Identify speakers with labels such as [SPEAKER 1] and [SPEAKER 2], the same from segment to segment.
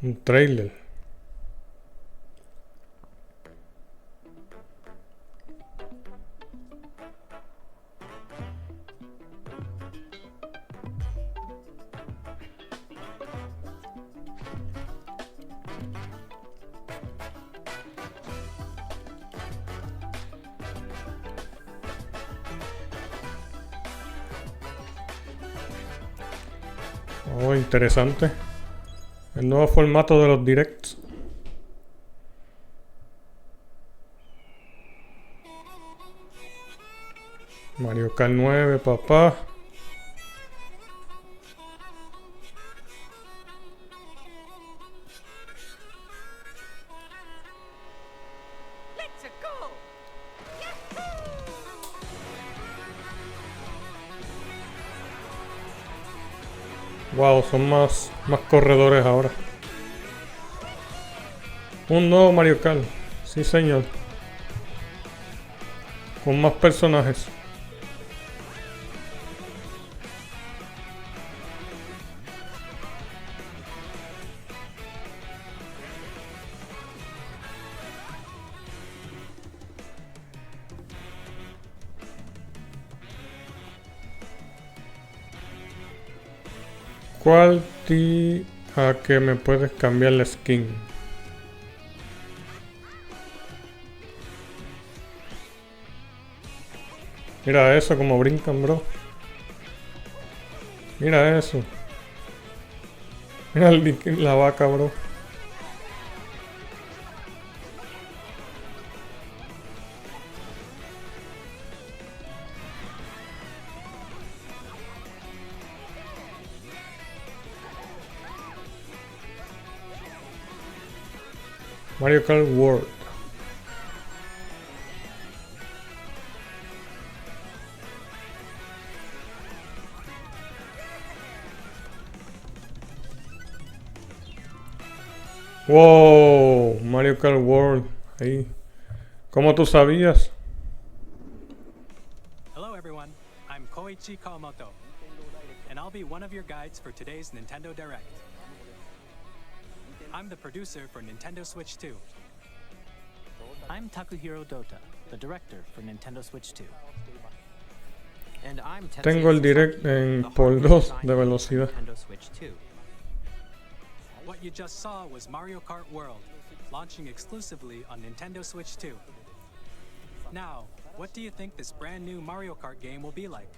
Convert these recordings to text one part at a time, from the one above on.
[SPEAKER 1] Un trailer. Oh, interesante. El nuevo formato de los directs. Mario Kart 9, papá. Wow, son más corredores ahora. Un nuevo Mario Kart. Sí, señor. Con más personajes. ¿Cuál a que me puedes cambiar la skin? Mira eso, como brincan, bro. Mira eso. Mira la vaca, bro. Mario Kart World. Wow, Mario Kart World. Ahí. ¿Cómo tú sabías?
[SPEAKER 2] Hello everyone, I'm Koichi Kawamoto, and I'll be one of your guides for today's Nintendo Direct. I'm the producer for Nintendo Switch 2.
[SPEAKER 3] I'm Takuhiro Dota, the director for Nintendo Switch 2. And I'm
[SPEAKER 1] Tengo el direct en por 2 de velocidad.
[SPEAKER 3] Nintendo Switch 2.
[SPEAKER 2] What you just saw was Mario Kart World, launching exclusively on Nintendo Switch 2. Now, what do you think this brand new Mario Kart game will be like?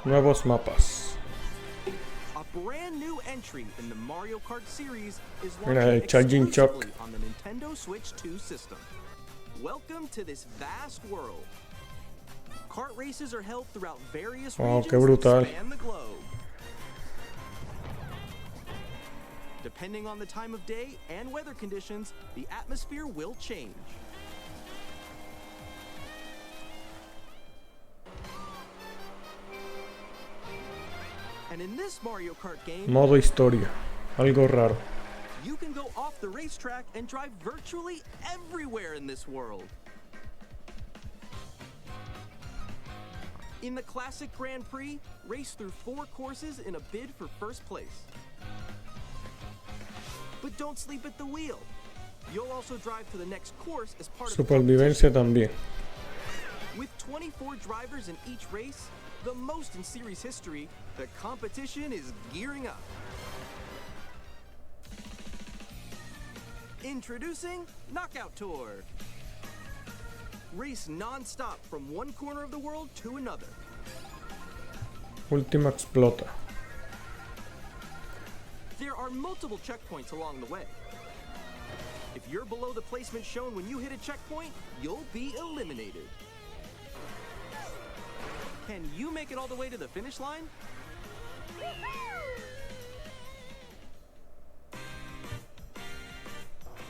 [SPEAKER 1] Nuevos mapas.
[SPEAKER 4] A brand new entry in the Mario Kart series is
[SPEAKER 1] Mira,
[SPEAKER 4] launching
[SPEAKER 1] el charging
[SPEAKER 4] exclusively
[SPEAKER 1] chuck.
[SPEAKER 4] on the Nintendo Switch 2 system. Welcome to this vast world. Kart races are held throughout various
[SPEAKER 1] Wow,
[SPEAKER 4] regions
[SPEAKER 1] qué brutal.
[SPEAKER 4] that span the globe. Depending on the time of day and weather conditions, the atmosphere will change. And in this Mario Kart game,
[SPEAKER 1] Modo historia. Algo raro.
[SPEAKER 4] you can go off the racetrack and drive virtually everywhere in this world. In the classic Grand Prix, race through 4 courses in a bid for first place. But don't sleep at the wheel. You'll also drive to the next course as part of the
[SPEAKER 1] Supervivencia
[SPEAKER 4] competition.
[SPEAKER 1] también.
[SPEAKER 4] With 24 drivers in each race, the most in series history, the competition is gearing up. Introducing Knockout Tour. Race non-stop from one corner of the world to another.
[SPEAKER 1] Última explota.
[SPEAKER 4] There are multiple checkpoints along the way. If you're below the placement shown when you hit a checkpoint, you'll be eliminated. Can you make it all the way to the finish line?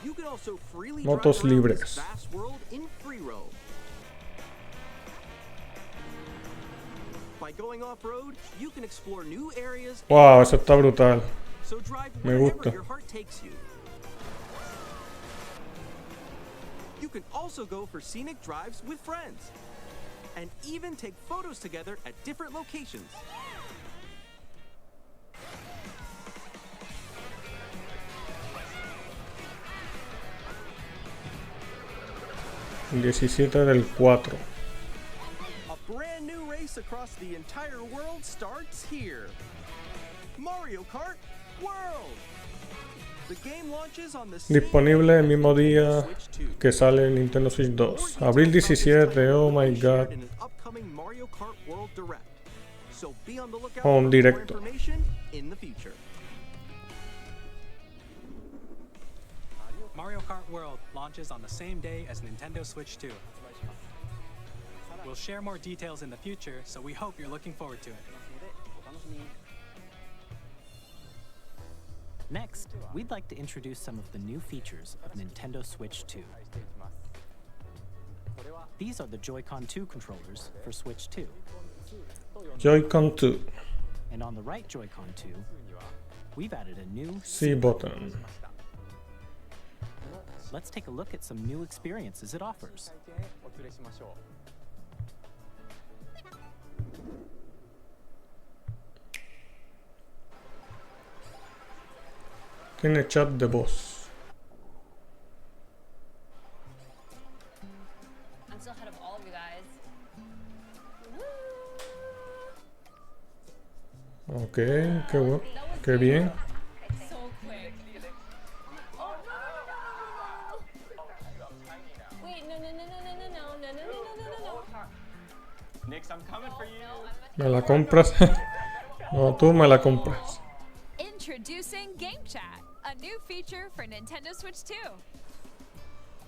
[SPEAKER 4] You can also freely
[SPEAKER 1] Motos
[SPEAKER 4] drive around
[SPEAKER 1] libres.
[SPEAKER 4] this vast world in free roam. By going off-road, you can explore new areas.
[SPEAKER 1] Wow, eso está brutal.
[SPEAKER 4] So drive
[SPEAKER 1] Me
[SPEAKER 4] wherever
[SPEAKER 1] gusta.
[SPEAKER 4] your heart takes you. You can also go for scenic drives with friends, and even take photos together at different locations.
[SPEAKER 1] 17 del 4.
[SPEAKER 4] A brand new race across the entire world starts here. Mario Kart World. The game launches on the same
[SPEAKER 1] Disponible
[SPEAKER 4] day
[SPEAKER 1] el
[SPEAKER 4] as
[SPEAKER 1] mismo
[SPEAKER 4] Nintendo
[SPEAKER 1] día
[SPEAKER 4] Switch 2.
[SPEAKER 1] que sale el Nintendo Switch 2.
[SPEAKER 4] More details
[SPEAKER 1] Abril
[SPEAKER 4] about this
[SPEAKER 1] 17,
[SPEAKER 4] title
[SPEAKER 1] oh
[SPEAKER 4] will
[SPEAKER 1] my
[SPEAKER 4] be shared
[SPEAKER 1] god.
[SPEAKER 4] in an upcoming Mario Kart World Direct. So be on the lookout
[SPEAKER 1] Un
[SPEAKER 4] for more
[SPEAKER 1] directo.
[SPEAKER 4] information in the future.
[SPEAKER 2] Mario Kart World launches on the same day as Nintendo Switch 2. We'll share more details in the future, so we hope you're looking forward to it.
[SPEAKER 3] Next, we'd like to introduce some of the new features of Nintendo Switch 2. These are the Joy-Con 2 controllers for Switch 2.
[SPEAKER 1] Joy-Con 2.
[SPEAKER 3] And on the right Joy-Con 2, we've added a new
[SPEAKER 1] C button.
[SPEAKER 3] Let's take a look at some new experiences it offers.
[SPEAKER 1] Tiene chat de voz.
[SPEAKER 5] I'm still ahead of all of you guys.
[SPEAKER 1] Ok, qué bueno. Qué bien.
[SPEAKER 5] So quick. Oh no! Wait, no.
[SPEAKER 6] Nix, I'm coming for you.
[SPEAKER 1] ¿Me la compras? No, tú me la compras.
[SPEAKER 7] Introducing Game Chat, a new feature for Nintendo Switch 2.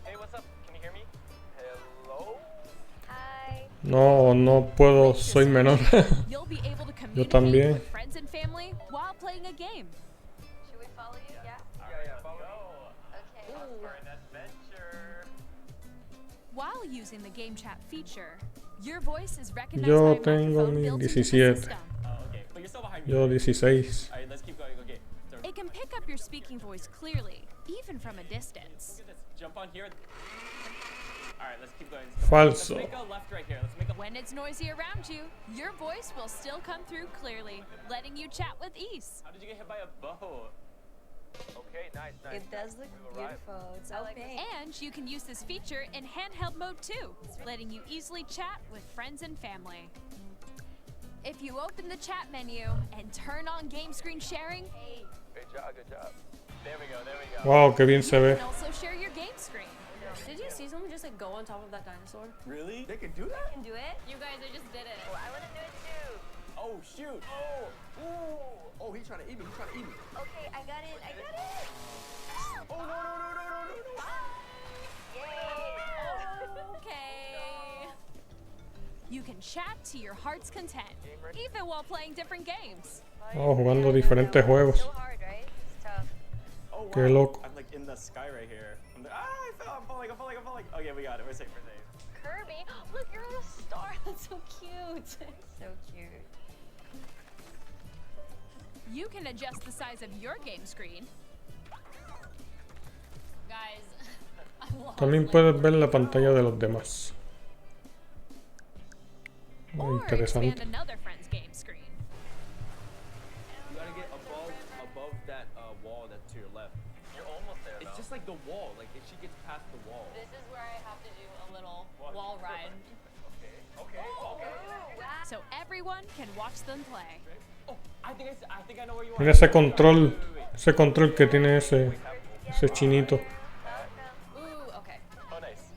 [SPEAKER 6] Hey, what's up? Can you hear me? Hello?
[SPEAKER 5] Hi.
[SPEAKER 1] No, no puedo,
[SPEAKER 7] With this
[SPEAKER 1] soy menor.
[SPEAKER 7] feature, You'll be able to communicate
[SPEAKER 1] también.
[SPEAKER 7] with friends and family while playing a game.
[SPEAKER 5] Should we follow you? Yeah.
[SPEAKER 6] Yeah, follow me.
[SPEAKER 5] Okay.
[SPEAKER 6] Off for an adventure.
[SPEAKER 7] While using the Game Chat feature, your voice is recognized
[SPEAKER 1] Yo
[SPEAKER 7] by a
[SPEAKER 1] tengo
[SPEAKER 7] microphone
[SPEAKER 1] mi
[SPEAKER 7] built into the
[SPEAKER 1] 17.
[SPEAKER 7] system.
[SPEAKER 6] Oh, okay. But you're still behind me.
[SPEAKER 1] Yo 16.
[SPEAKER 6] Alright, let's keep going. Okay. So,
[SPEAKER 7] It can pick up your speaking voice clearly, even from a distance.
[SPEAKER 6] look at this. Jump on here. Alright, let's keep going.
[SPEAKER 1] Falso.
[SPEAKER 6] Let's make a left right here. Let's make a
[SPEAKER 7] When it's noisy around you, your voice will still come through clearly, letting you chat with ease.
[SPEAKER 6] How did you get hit by a boat? Okay, nice.
[SPEAKER 5] It does look beautiful. It's opaque.
[SPEAKER 7] And you can use this feature in handheld mode too, letting you easily chat with friends and family. If you open the chat menu and turn on game screen sharing,
[SPEAKER 6] Good job. There we go.
[SPEAKER 1] Wow, qué bien
[SPEAKER 7] you
[SPEAKER 1] se ve.
[SPEAKER 7] can also share your game screen.
[SPEAKER 5] Did you see someone just like go on top of that dinosaur?
[SPEAKER 6] Really?
[SPEAKER 4] They can do that?
[SPEAKER 5] Can do it?
[SPEAKER 7] You guys, I just did it.
[SPEAKER 5] I want to do it too.
[SPEAKER 6] Oh, shoot. Oh. Ooh.
[SPEAKER 4] Oh, he's trying to eat me.
[SPEAKER 5] Okay, I got it.
[SPEAKER 6] Oh, no.
[SPEAKER 5] Yay!
[SPEAKER 7] Okay. You can chat to your heart's content, even while playing different games.
[SPEAKER 1] Oh, jugando diferentes juegos.
[SPEAKER 5] So hard, right? It's tough.
[SPEAKER 6] Oh, wow.
[SPEAKER 1] Qué loco.
[SPEAKER 6] I'm like in the sky right here. I'm like, I fell. I'm falling. Okay, we got it. We're safe.
[SPEAKER 5] Kirby, look, you're on a star. That's so cute. So cute.
[SPEAKER 7] You can adjust the size of your game screen.
[SPEAKER 5] Guys, I love
[SPEAKER 1] También puedes ver la pantalla de los demás. Muy
[SPEAKER 7] or expand
[SPEAKER 1] interesante.
[SPEAKER 7] another friend's game screen.
[SPEAKER 4] You gotta get above that wall that's to your left.
[SPEAKER 6] You're almost there,
[SPEAKER 4] It's just like the wall. Like if she gets past the wall.
[SPEAKER 5] This is where I have to do a little wall ride.
[SPEAKER 6] Okay.
[SPEAKER 7] So everyone can watch them play.
[SPEAKER 6] Oh, I think I know where you are.
[SPEAKER 1] Mira ese control.
[SPEAKER 6] Wait.
[SPEAKER 1] Ese control que tiene ese chinito.
[SPEAKER 5] Ooh, okay.
[SPEAKER 6] Oh, nice.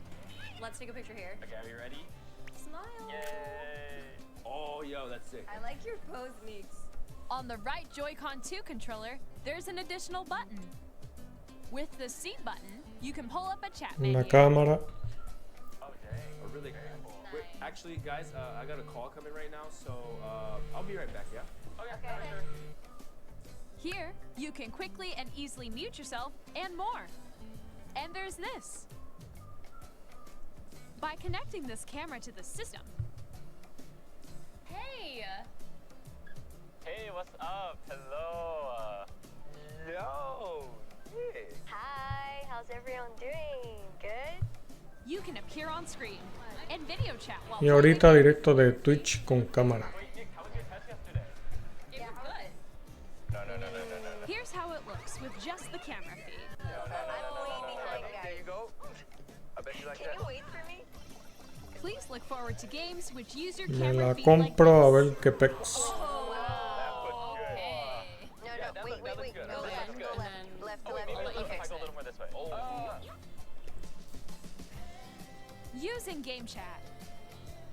[SPEAKER 5] Let's take a picture here.
[SPEAKER 6] Okay, are you ready?
[SPEAKER 5] Smile.
[SPEAKER 6] Yay.
[SPEAKER 4] Oh, yo, that's sick.
[SPEAKER 5] I like your pose, Meeks.
[SPEAKER 7] On the right Joy-Con 2 controller, there's an additional button. With the C button, you can pull up a chat menu.
[SPEAKER 1] Una cámara.
[SPEAKER 6] Oh, dang.
[SPEAKER 4] Oh, really cool.
[SPEAKER 5] Nice.
[SPEAKER 4] Wait, actually, guys, I got a call coming right now, so I'll be right back. Yeah.
[SPEAKER 6] Okay.
[SPEAKER 7] Here, you can quickly and easily mute yourself and more. And there's this. By connecting this camera to the system,
[SPEAKER 5] Hey!
[SPEAKER 6] Hey, what's up? Hello. Yo. Hey.
[SPEAKER 5] Hi, how's everyone doing? Good?
[SPEAKER 7] you can appear on screen and video chat while
[SPEAKER 1] Y
[SPEAKER 7] playing
[SPEAKER 1] ahorita
[SPEAKER 7] a game.
[SPEAKER 1] directo de Twitch con cámara.
[SPEAKER 6] Wait, Nick, how was your test yesterday?
[SPEAKER 5] It was good.
[SPEAKER 6] No.
[SPEAKER 7] Here's how it looks with just the camera feed.
[SPEAKER 5] I'm way behind,
[SPEAKER 6] There
[SPEAKER 5] guys.
[SPEAKER 6] you go. I bet you like
[SPEAKER 5] Can
[SPEAKER 6] that.
[SPEAKER 5] you wait for me?
[SPEAKER 7] Please look forward to games which use your
[SPEAKER 1] Me
[SPEAKER 7] camera
[SPEAKER 1] la
[SPEAKER 7] feed like
[SPEAKER 1] compro a
[SPEAKER 7] this.
[SPEAKER 1] ver qué pex.
[SPEAKER 5] No, wait. Go left. Left.
[SPEAKER 7] Using game chat.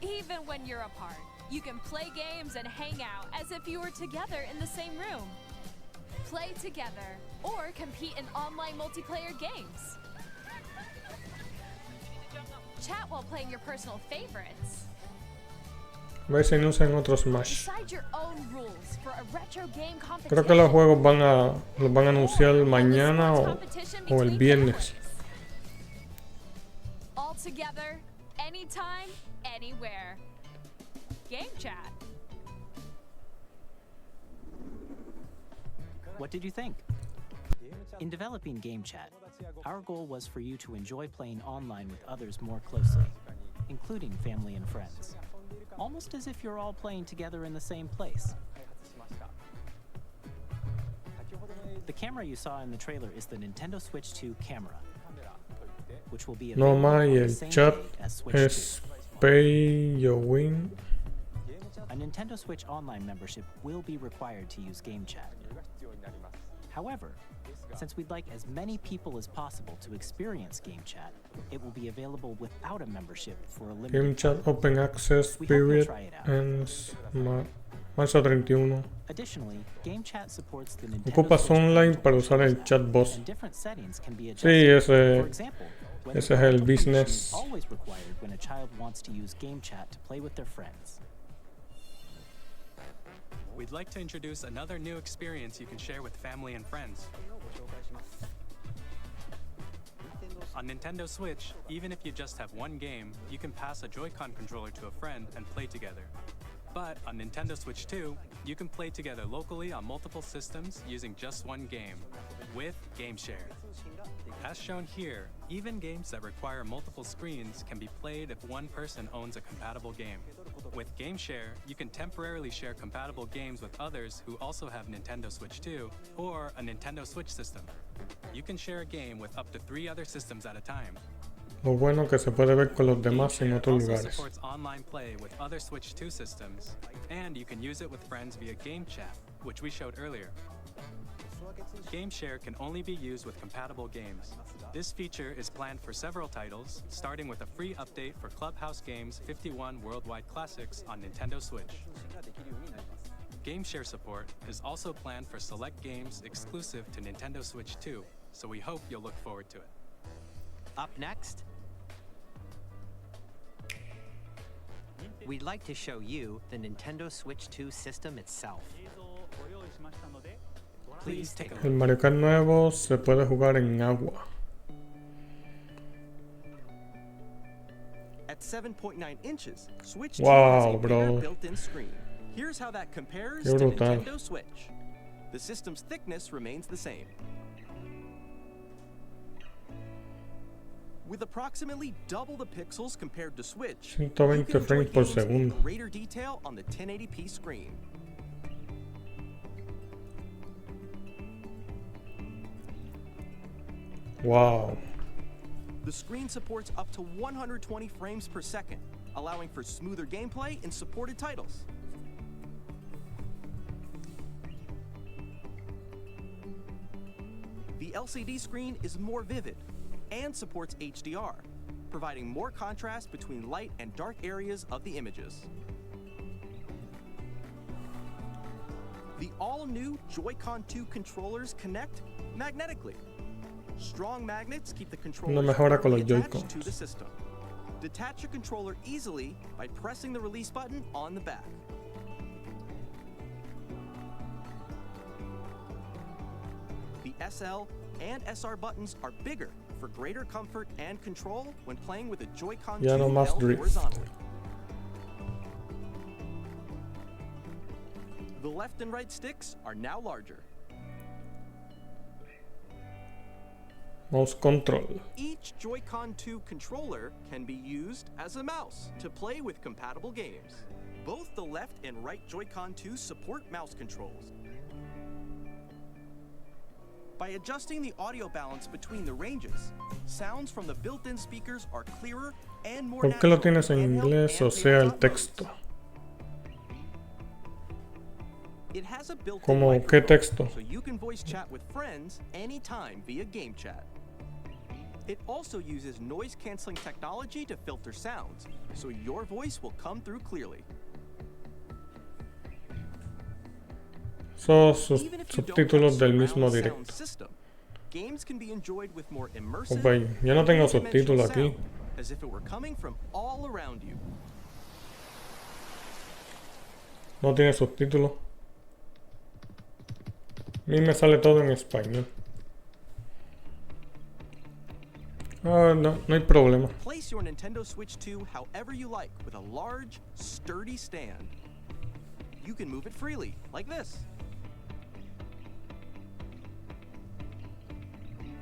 [SPEAKER 7] Even when you're apart, you can play games and hang out as if you were together in the same room. Play together or compete in online multiplayer games. Chat while playing your personal favorites.
[SPEAKER 1] A ver si no usan otro Smash.
[SPEAKER 7] Decide your own rules for a retro game competition.
[SPEAKER 1] Creo que los juegos los van a anunciar mañana o el viernes.
[SPEAKER 7] All together, anytime, anywhere. Game chat.
[SPEAKER 3] What did you think? In developing Game Chat, our goal was for you to enjoy playing online with others more closely, including family and friends, almost as if you're all playing together in the same place. The camera you saw in the trailer is the Nintendo Switch 2 camera, which will be
[SPEAKER 1] No
[SPEAKER 3] available
[SPEAKER 1] más, y
[SPEAKER 3] on the
[SPEAKER 1] el
[SPEAKER 3] same
[SPEAKER 1] chat
[SPEAKER 3] day as Switch
[SPEAKER 1] es
[SPEAKER 3] 2.
[SPEAKER 1] Pay Your Win.
[SPEAKER 3] A Nintendo Switch Online membership will be required to use Game Chat. However, since we'd like as many people as possible to experience Game Chat, it will be available without a membership for a
[SPEAKER 1] Game
[SPEAKER 3] limited
[SPEAKER 1] Chat
[SPEAKER 3] time.
[SPEAKER 1] Open Access
[SPEAKER 3] We hope you'll
[SPEAKER 1] period
[SPEAKER 3] try it out.
[SPEAKER 1] ends marzo 31.
[SPEAKER 3] Additionally, Game Chat supports the Nintendo
[SPEAKER 1] Ocupas
[SPEAKER 3] Switch
[SPEAKER 1] online
[SPEAKER 3] parental
[SPEAKER 1] para usar el
[SPEAKER 3] controls
[SPEAKER 1] chat
[SPEAKER 3] app,
[SPEAKER 1] boss.
[SPEAKER 3] and different settings can be
[SPEAKER 1] Sí,
[SPEAKER 3] adjusted. For
[SPEAKER 1] ese
[SPEAKER 3] example, whether
[SPEAKER 1] es el
[SPEAKER 3] parental permission
[SPEAKER 1] business.
[SPEAKER 3] is always required when a child wants to use Game Chat to play with their friends.
[SPEAKER 2] We'd like to introduce another new experience you can share with family and friends. On Nintendo Switch, even if you just have one game, you can pass a Joy-Con controller to a friend and play together. But on Nintendo Switch 2, you can play together locally on multiple systems using just one game, with Game Share. As shown here, even games that require multiple screens can be played if one person owns a compatible game. With Game Share, you can temporarily share compatible games with others who also have Nintendo Switch 2 or a Nintendo Switch system. You can share a game with up to 3 other systems at a time.
[SPEAKER 1] Lo bueno que se puede ver con los
[SPEAKER 2] Game
[SPEAKER 1] demás en
[SPEAKER 2] Share
[SPEAKER 1] otros
[SPEAKER 2] also
[SPEAKER 1] lugares.
[SPEAKER 2] supports online play with other Switch 2 systems, and you can use it with friends via Game Chat, which we showed earlier. Game Share can only be used with compatible games. This feature is planned for several titles, starting with a free update for Clubhouse Games 51 Worldwide Classics on Nintendo Switch. Game Share support is also planned for select games exclusive to Nintendo Switch 2, so we hope you'll look forward to it.
[SPEAKER 8] Up next, we'd like to show you the Nintendo Switch 2 system itself.
[SPEAKER 2] Please take a
[SPEAKER 1] El
[SPEAKER 2] look.
[SPEAKER 1] Mario Kart nuevo se puede jugar en agua.
[SPEAKER 4] At 7.9 inches, Switch 2
[SPEAKER 1] Wow,
[SPEAKER 4] has a bigger
[SPEAKER 1] bro.
[SPEAKER 4] built-in screen. Here's how that compares
[SPEAKER 1] Qué
[SPEAKER 4] to
[SPEAKER 1] brutal.
[SPEAKER 4] Nintendo Switch. The system's thickness remains the same. With approximately double the pixels compared to Switch, you
[SPEAKER 1] 120
[SPEAKER 4] can enjoy
[SPEAKER 1] frames per
[SPEAKER 4] games in
[SPEAKER 1] segundo.
[SPEAKER 4] greater detail on the 1080p screen.
[SPEAKER 1] Wow.
[SPEAKER 4] The screen supports up to 120 frames per second, allowing for smoother gameplay in supported titles. The LCD screen is more vivid and supports HDR, providing more contrast between light and dark areas of the images. The all-new Joy-Con 2 controllers connect magnetically. Strong magnets keep the controller
[SPEAKER 1] Una mejora con los
[SPEAKER 4] attached
[SPEAKER 1] Joy-Cons.
[SPEAKER 4] to the system. Detach your controller easily by pressing the release button on the back. The SL and SR buttons are bigger for greater comfort and control when playing with a Joy-Con 2
[SPEAKER 1] Ya no más
[SPEAKER 4] held
[SPEAKER 1] drift.
[SPEAKER 4] horizontally. The left and right sticks are now larger.
[SPEAKER 1] Mouse control.
[SPEAKER 4] Each Joy-Con 2 controller can be used as a mouse to play with compatible games. Both the left and right Joy-Con 2 support mouse controls. By adjusting the audio balance between the ranges, sounds from the built-in speakers are clearer and more
[SPEAKER 1] ¿Por qué lo
[SPEAKER 4] natural
[SPEAKER 1] tienes en
[SPEAKER 4] in handheld
[SPEAKER 1] inglés?
[SPEAKER 4] and
[SPEAKER 1] O sea, el
[SPEAKER 4] tabletop
[SPEAKER 1] texto.
[SPEAKER 4] modes. It has a built-in
[SPEAKER 1] ¿Cómo qué
[SPEAKER 4] microphone,
[SPEAKER 1] texto?
[SPEAKER 4] so you can voice chat with friends anytime via game chat. It also uses noise-canceling technology to filter sounds, so your voice will come through clearly.
[SPEAKER 1] Son
[SPEAKER 4] Even if you don't have
[SPEAKER 1] subtítulos del
[SPEAKER 4] surround
[SPEAKER 1] mismo
[SPEAKER 4] sound
[SPEAKER 1] directo.
[SPEAKER 4] system, games can be enjoyed with more immersive,
[SPEAKER 1] Ok, yo no tengo
[SPEAKER 4] three-dimensional
[SPEAKER 1] subtítulos aquí.
[SPEAKER 4] sound, as if it were coming from all around you.
[SPEAKER 1] No tiene subtítulos. A mí me sale todo en español. Ah, no, no hay problema.
[SPEAKER 4] Place your Nintendo Switch 2 however you like with a large, sturdy stand. You can move it freely, like this.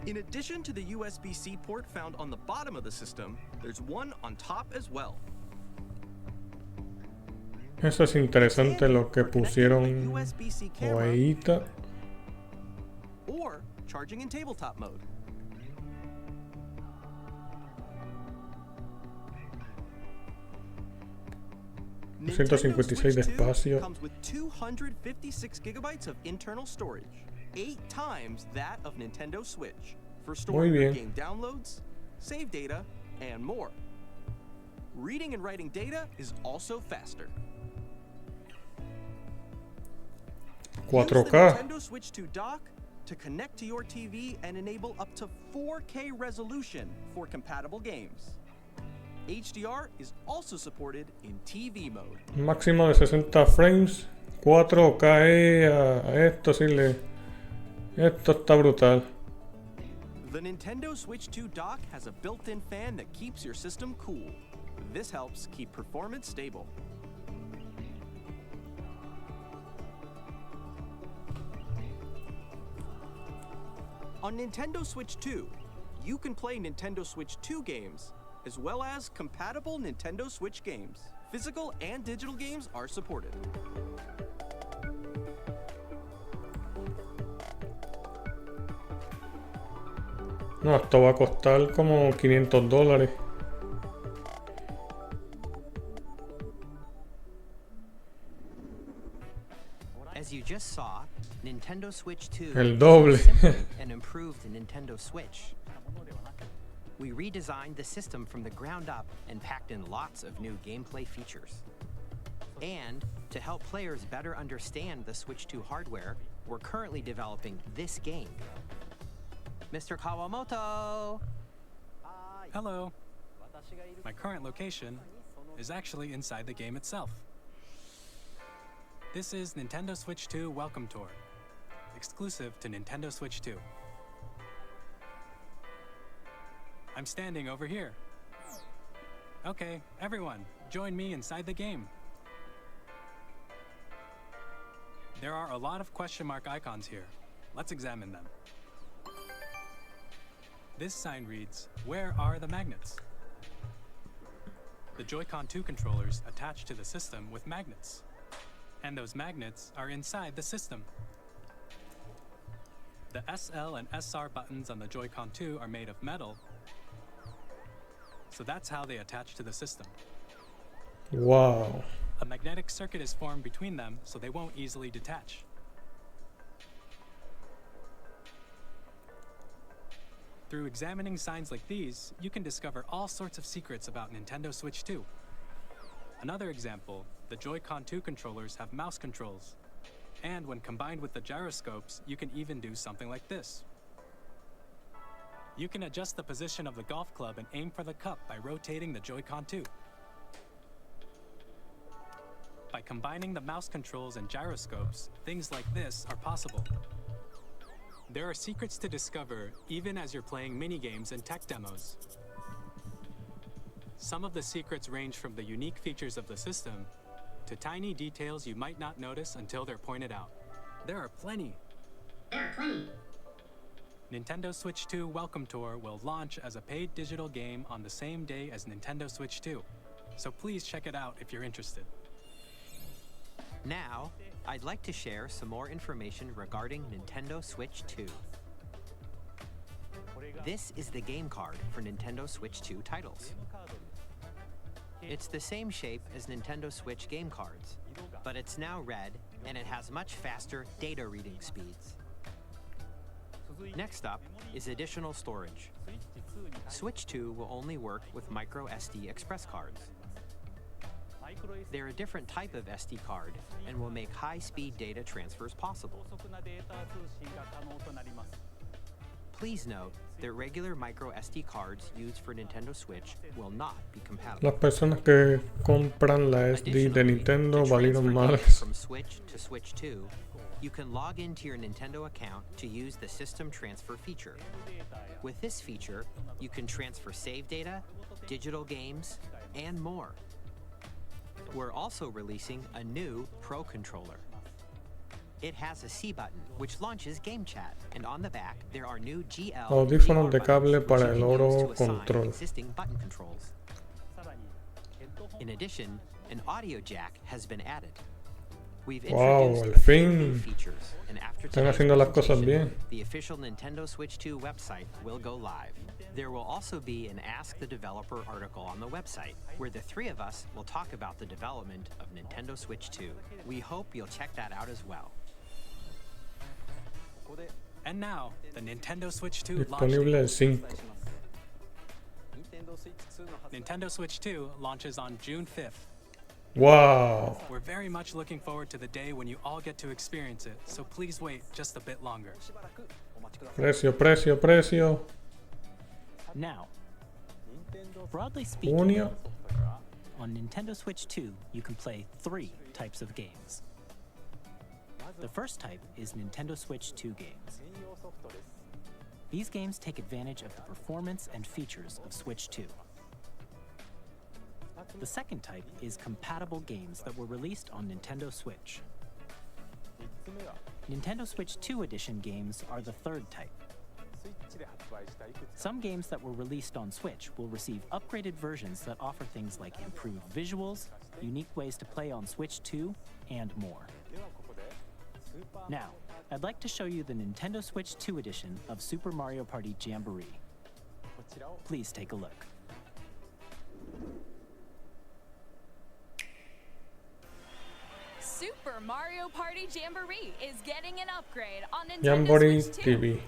[SPEAKER 4] In addition to the USB-C port found on the bottom of the system, there's one on top as well.
[SPEAKER 1] Eso es interesante lo que pusieron
[SPEAKER 4] USB-C camera
[SPEAKER 1] ahorita.
[SPEAKER 4] or charging in tabletop mode. Nintendo
[SPEAKER 1] 156 de
[SPEAKER 4] Switch 2
[SPEAKER 1] espacio.
[SPEAKER 4] comes with 256 gigabytes of internal storage, 8 times that of Nintendo Switch, for storing your game downloads, save data, and more. Reading and writing data is also faster. Use the
[SPEAKER 1] 4K.
[SPEAKER 4] Nintendo Switch 2 dock to connect to your TV and enable up to 4K resolution for compatible games. HDR is also supported in TV mode.
[SPEAKER 1] Máximo de 60 frames. 4K. A esto sí le. Esto está brutal.
[SPEAKER 4] The Nintendo Switch 2 dock has a built-in fan that keeps your system cool. This helps keep performance stable. On Nintendo Switch 2, you can play Nintendo Switch 2 games, as well as compatible Nintendo Switch games. Physical and digital games are supported.
[SPEAKER 1] No, esto va a costar como $500.
[SPEAKER 8] As you just saw, Nintendo Switch 2
[SPEAKER 1] El doble.
[SPEAKER 8] is simply an improved Nintendo Switch. We redesigned the system from the ground up and packed in lots of new gameplay features. And to help players better understand the Switch 2 hardware, we're currently developing this game. Mr. Kawamoto!
[SPEAKER 2] Hello. My current location is actually inside the game itself. This is Nintendo Switch 2 Welcome Tour, exclusive to Nintendo Switch 2. I'm standing over here. Okay, everyone, join me inside the game. There are a lot of question mark icons here. Let's examine them. This sign reads, "Where are the magnets?" The Joy-Con 2 controllers attach to the system with magnets. And those magnets are inside the system. The SL and SR buttons on the Joy-Con 2 are made of metal, so that's how they attach to the system.
[SPEAKER 1] Wow.
[SPEAKER 2] A magnetic circuit is formed between them, so they won't easily detach. Through examining signs like these, you can discover all sorts of secrets about Nintendo Switch 2. Another example, the Joy-Con 2 controllers have mouse controls. And when combined with the gyroscopes, you can even do something like this. You can adjust the position of the golf club and aim for the cup by rotating the Joy-Con 2. By combining the mouse controls and gyroscopes, things like this are possible. There are secrets to discover even as you're playing minigames and tech demos. Some of the secrets range from the unique features of the system to tiny details you might not notice until they're pointed out. There are plenty. Nintendo Switch 2 Welcome Tour will launch as a paid digital game on the same day as Nintendo Switch 2, so please check it out if you're interested.
[SPEAKER 8] Now, I'd like to share some more information regarding Nintendo Switch 2. This is the game card for Nintendo Switch 2 titles. It's the same shape as Nintendo Switch game cards, but it's now red and it has much faster data reading speeds. Next up is additional storage. Switch 2 will only work with micro SD express cards. They're a different type of SD card and will make high-speed data transfers possible. Please note that regular micro SD cards used for Nintendo Switch will not be compatible.
[SPEAKER 1] Las personas que compran la SD de Nintendo
[SPEAKER 8] To
[SPEAKER 1] valieron
[SPEAKER 8] transfer data
[SPEAKER 1] madres.
[SPEAKER 8] from Switch to Switch 2, you can log into your Nintendo account to use the System Transfer feature. With this feature, you can transfer save data, digital games, and more. We're also releasing a new Pro Controller. It has a C button, which launches Game Chat, and on the back there are new GL
[SPEAKER 1] Audífonos de
[SPEAKER 8] VR
[SPEAKER 1] cable
[SPEAKER 8] buttons,
[SPEAKER 1] para
[SPEAKER 8] which you
[SPEAKER 1] el
[SPEAKER 8] can use
[SPEAKER 1] Oro
[SPEAKER 8] to assign
[SPEAKER 1] Control.
[SPEAKER 8] existing button controls. In addition, an audio jack has been added. We've
[SPEAKER 1] Wow,
[SPEAKER 8] introduced
[SPEAKER 1] al
[SPEAKER 8] a few
[SPEAKER 1] fin.
[SPEAKER 8] new features, and after
[SPEAKER 1] Están
[SPEAKER 8] today's
[SPEAKER 1] haciendo las cosas
[SPEAKER 8] presentation,
[SPEAKER 1] bien.
[SPEAKER 8] the official Nintendo Switch 2 website will go live. There will also be an Ask the Developer article on the website, where the three of us will talk about the development of Nintendo Switch 2. We hope you'll check that out as well.
[SPEAKER 2] And now, the Nintendo Switch 2 launch
[SPEAKER 1] Disponible
[SPEAKER 2] date.
[SPEAKER 1] el 5.
[SPEAKER 2] Nintendo Switch 2 launches on June 5th.
[SPEAKER 1] Wow.
[SPEAKER 2] We're very much looking forward to the day when you all get to experience it, so please wait just a bit longer.
[SPEAKER 1] Precio.
[SPEAKER 3] Now, broadly speaking,
[SPEAKER 1] Junio.
[SPEAKER 3] on Nintendo Switch 2, you can play 3 types of games. The first type is Nintendo Switch 2 games. These games take advantage of the performance and features of Switch 2. The second type is compatible games that were released on Nintendo Switch. Nintendo Switch 2 Edition games are the third type. Some games that were released on Switch will receive upgraded versions that offer things like improved visuals, unique ways to play on Switch 2, and more. Now, I'd like to show you the Nintendo Switch 2 edition of Super Mario Party Jamboree. Please take a look.
[SPEAKER 7] Super Mario Party Jamboree is getting an upgrade on Nintendo
[SPEAKER 1] Jamboree
[SPEAKER 7] Switch 2.
[SPEAKER 1] TV.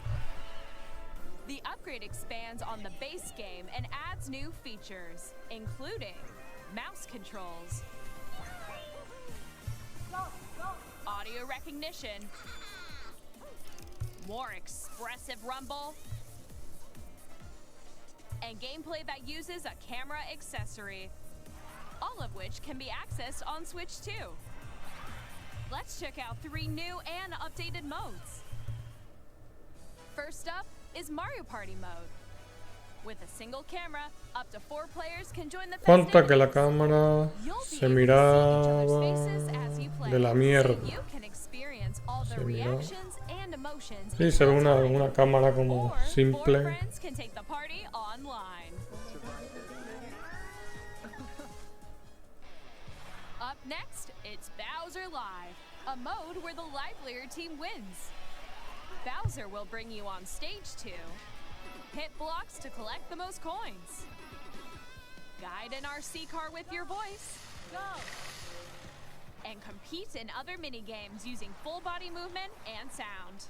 [SPEAKER 7] The upgrade expands on the base game and adds new features, including mouse controls, audio recognition, more expressive rumble, and gameplay that uses a camera accessory, all of which can be accessed on Switch 2. Let's check out 3 new and updated modes. First up is Mario Party mode. With a single camera, up to 4 players can join the
[SPEAKER 1] Conta que la
[SPEAKER 7] festivities.
[SPEAKER 1] cámara
[SPEAKER 7] You'll be
[SPEAKER 1] se
[SPEAKER 7] able to see each other's
[SPEAKER 1] miraba
[SPEAKER 7] faces as you play,
[SPEAKER 1] de la
[SPEAKER 7] so
[SPEAKER 1] mierda.
[SPEAKER 7] you can experience all the
[SPEAKER 1] Se miraba.
[SPEAKER 7] reactions and emotions
[SPEAKER 1] Sí,
[SPEAKER 7] in
[SPEAKER 1] se ve
[SPEAKER 7] real time.
[SPEAKER 1] una cámara como
[SPEAKER 7] Or 4
[SPEAKER 1] simple.
[SPEAKER 7] friends can take the party online. Up next, it's Bowser Live, a mode where the livelier team wins. Bowser will bring you on stage to hit blocks to collect the most coins, guide an RC car with your voice, go, and compete in other mini-games using full body movement and sound.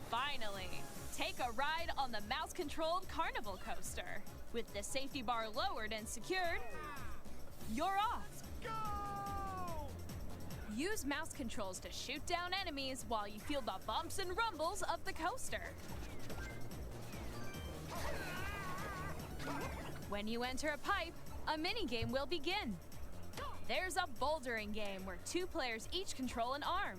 [SPEAKER 7] Finally, take a ride on the mouse-controlled carnival coaster. With the safety bar lowered and secured, you're off. Use mouse controls to shoot down enemies while you feel the bumps and rumbles of the coaster. When you enter a pipe, a mini-game will begin. There's a bouldering game where 2 players each control an arm,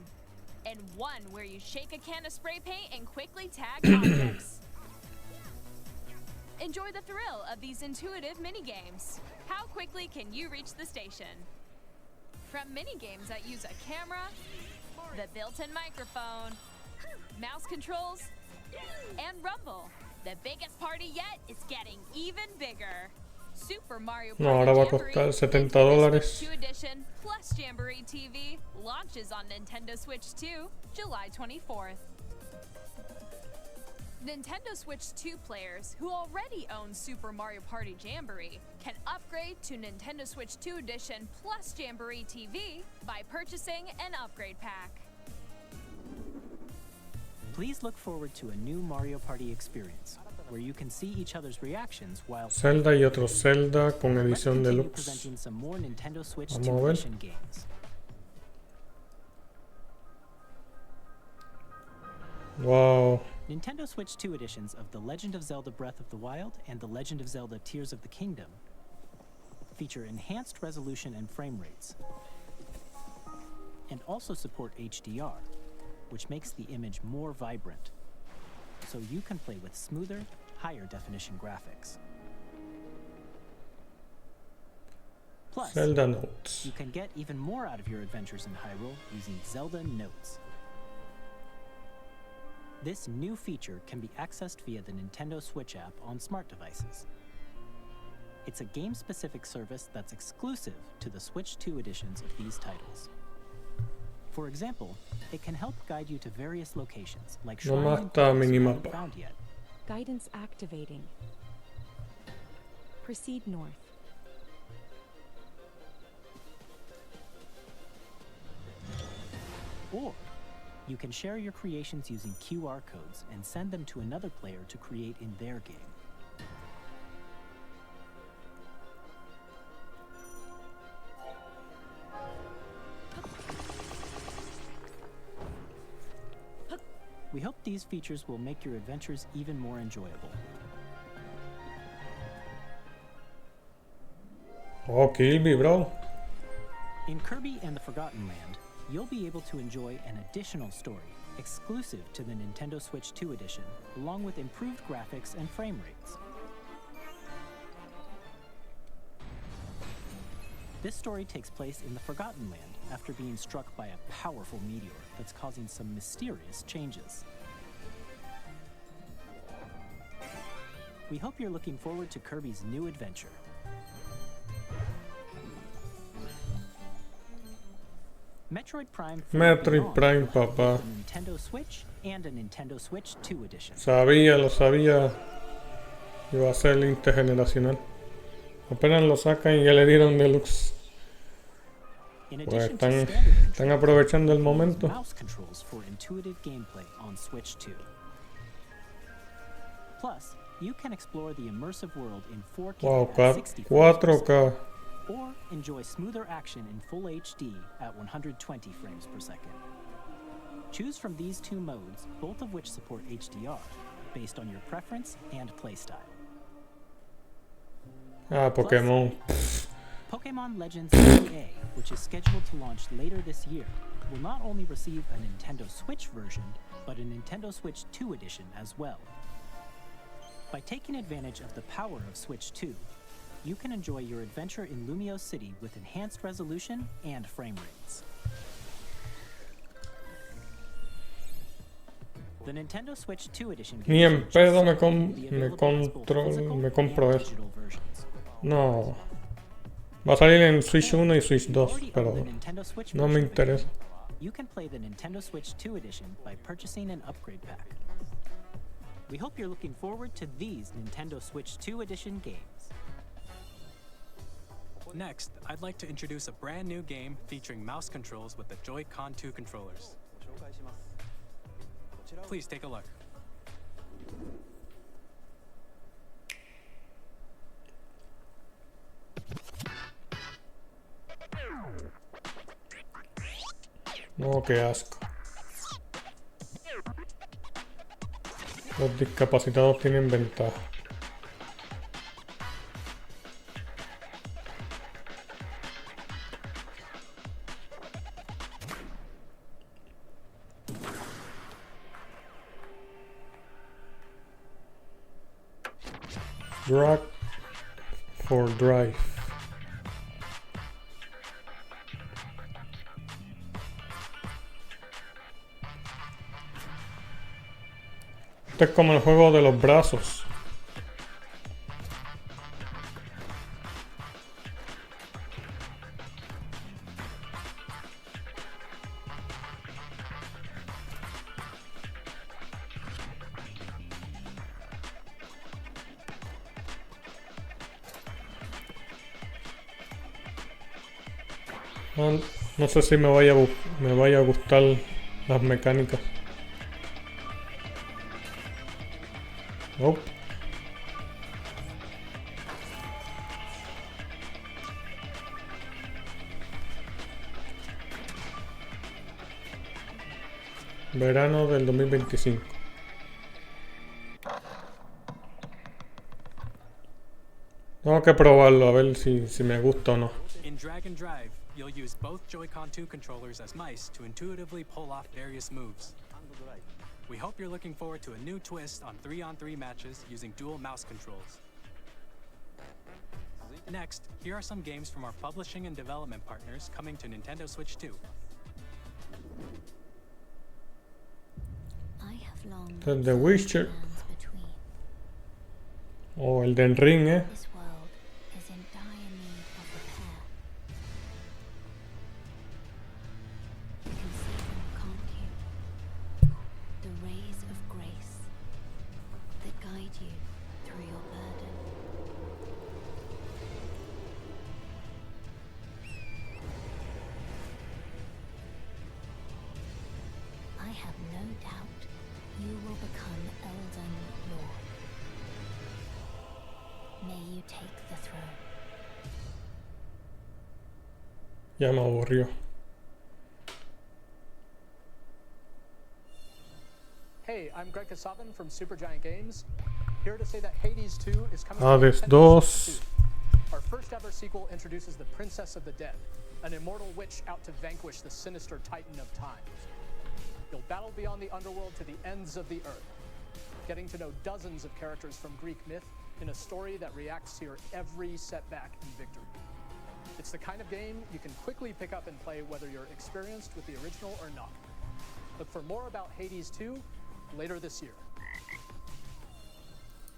[SPEAKER 7] and one where you shake a can of spray paint and quickly tag objects. Enjoy the thrill of these intuitive mini-games. How quickly can you reach the station? From mini-games that use a camera, the built-in microphone, mouse controls, and rumble, the biggest party yet is getting even bigger. Super Mario Party
[SPEAKER 1] No, ahora va a
[SPEAKER 7] Jamboree,
[SPEAKER 1] costar $70
[SPEAKER 7] Nintendo Switch 2 Edition plus Jamboree TV launches on Nintendo Switch 2, July 24th. Nintendo Switch 2 players who already own Super Mario Party Jamboree can upgrade to Nintendo Switch 2 Edition plus Jamboree TV by purchasing an upgrade pack.
[SPEAKER 3] Please look forward to a new Mario Party experience, where you can see each other's reactions while
[SPEAKER 1] Zelda y otro Zelda con
[SPEAKER 3] Let's
[SPEAKER 1] edición
[SPEAKER 3] continue
[SPEAKER 1] deluxe.
[SPEAKER 3] presenting some more Nintendo Switch
[SPEAKER 1] Vamos
[SPEAKER 3] 2
[SPEAKER 1] a ver.
[SPEAKER 3] Edition games.
[SPEAKER 1] Wow.
[SPEAKER 3] Nintendo Switch 2 editions of The Legend of Zelda Breath of the Wild and The Legend of Zelda Tears of the Kingdom feature enhanced resolution and frame rates, and also support HDR, which makes the image more vibrant, so you can play with smoother, higher definition graphics. Plus,
[SPEAKER 1] Zelda Notes.
[SPEAKER 3] you can get even more out of your adventures in Hyrule using Zelda Notes. This new feature can be accessed via the Nintendo Switch app on smart devices. It's a game-specific service that's exclusive to the Switch 2 editions of these titles. For example, it can help guide you to various locations, like
[SPEAKER 1] No
[SPEAKER 3] shrines
[SPEAKER 1] más
[SPEAKER 3] and
[SPEAKER 1] está
[SPEAKER 3] temples you
[SPEAKER 1] minimapa.
[SPEAKER 3] haven't found yet.
[SPEAKER 9] Guidance activating. Proceed north.
[SPEAKER 3] Or you can share your creations using QR codes and send them to another player to create in their game. We hope these features will make your adventures even more enjoyable.
[SPEAKER 1] Oh, Kirby, bro.
[SPEAKER 3] In Kirby and the Forgotten Land, you'll be able to enjoy an additional story exclusive to the Nintendo Switch 2 edition, along with improved graphics and frame rates. This story takes place in the Forgotten Land after being struck by a powerful meteor that's causing some mysterious changes. We hope you're looking forward to Kirby's new adventure. Metroid Prime 4
[SPEAKER 1] Metroid
[SPEAKER 3] Beyond
[SPEAKER 1] Prime,
[SPEAKER 3] will have both
[SPEAKER 1] papá.
[SPEAKER 3] a Nintendo Switch and a Nintendo Switch 2 edition.
[SPEAKER 1] Lo sabía. Iba a ser intergeneracional. Apenas lo sacan y ya le dieron deluxe.
[SPEAKER 3] In
[SPEAKER 1] Pues
[SPEAKER 3] addition to
[SPEAKER 1] están
[SPEAKER 3] standard
[SPEAKER 1] aprovechando el
[SPEAKER 3] controls,
[SPEAKER 1] momento.
[SPEAKER 3] mouse controls for intuitive gameplay on Switch 2. Plus, you can explore the immersive world in 4K
[SPEAKER 1] Wow,
[SPEAKER 3] at 60 frames per
[SPEAKER 1] 4K.
[SPEAKER 3] second, or enjoy smoother action in Full HD at 120 frames per second. Choose from these two modes, both of which support HDR, based on your preference and playstyle.
[SPEAKER 1] Ah, Pokémon.
[SPEAKER 3] Pokémon Legends EA, which is scheduled to launch later this year, will not only receive a Nintendo Switch version, but a Nintendo Switch 2 edition as well. By taking advantage of the power of Switch 2, you can enjoy your adventure in Lumio City with enhanced resolution and frame rates. The Nintendo Switch 2 edition
[SPEAKER 1] Ni en
[SPEAKER 3] games
[SPEAKER 1] pedo
[SPEAKER 3] will be available as both physical
[SPEAKER 1] me
[SPEAKER 3] and
[SPEAKER 1] compro eso.
[SPEAKER 3] digital versions.
[SPEAKER 1] No. Va a salir en Switch 1 y Switch 2,
[SPEAKER 3] Already
[SPEAKER 1] pero
[SPEAKER 3] own the Nintendo Switch
[SPEAKER 1] no me
[SPEAKER 3] version.
[SPEAKER 1] interesa.
[SPEAKER 3] You can play the Nintendo Switch 2 edition by purchasing an upgrade pack. We hope you're looking forward to these Nintendo Switch 2 edition games.
[SPEAKER 2] Next, I'd like to introduce a brand new game featuring mouse controls with the Joy-Con 2 controllers. Please take a look.
[SPEAKER 1] No, qué asco. Los discapacitados tienen ventaja. Drag for drive. Este es como el juego de los brazos. No, no sé si me vaya a gustar las mecánicas. Oh. Verano del 2025. Tengo que probarlo a ver si me gusta o no.
[SPEAKER 2] In Drag and Drive, you'll use both Joy-Con 2 controllers as mice to intuitively pull off various moves. We hope you're looking forward to a new twist on 3-on-3 matches using dual mouse controls. Next, here are some games from our publishing and development partners coming to Nintendo Switch 2.
[SPEAKER 5] I have long
[SPEAKER 1] The Witcher. O el Den Ring,
[SPEAKER 5] This world is in dire need of repair. You can see them, can't you? The rays of grace that guide you through your burden. I have no doubt you will become Elden Lord. May you take the throne.
[SPEAKER 1] ya me aburrió.
[SPEAKER 10] Hey, I'm Greg Kasavin from Supergiant Games. Here to say that Hades 2 is coming
[SPEAKER 1] Hades
[SPEAKER 10] to Nintendo Switch
[SPEAKER 1] 2.
[SPEAKER 10] 2. Our first ever sequel introduces the Princess of the Dead, an immortal witch out to vanquish the sinister Titan of Time. You'll battle beyond the underworld to the ends of the earth, getting to know dozens of characters from Greek myth in a story that reacts to your every setback and victory. It's the kind of game you can quickly pick up and play whether you're experienced with the original or not. Look for more about Hades 2 later this year.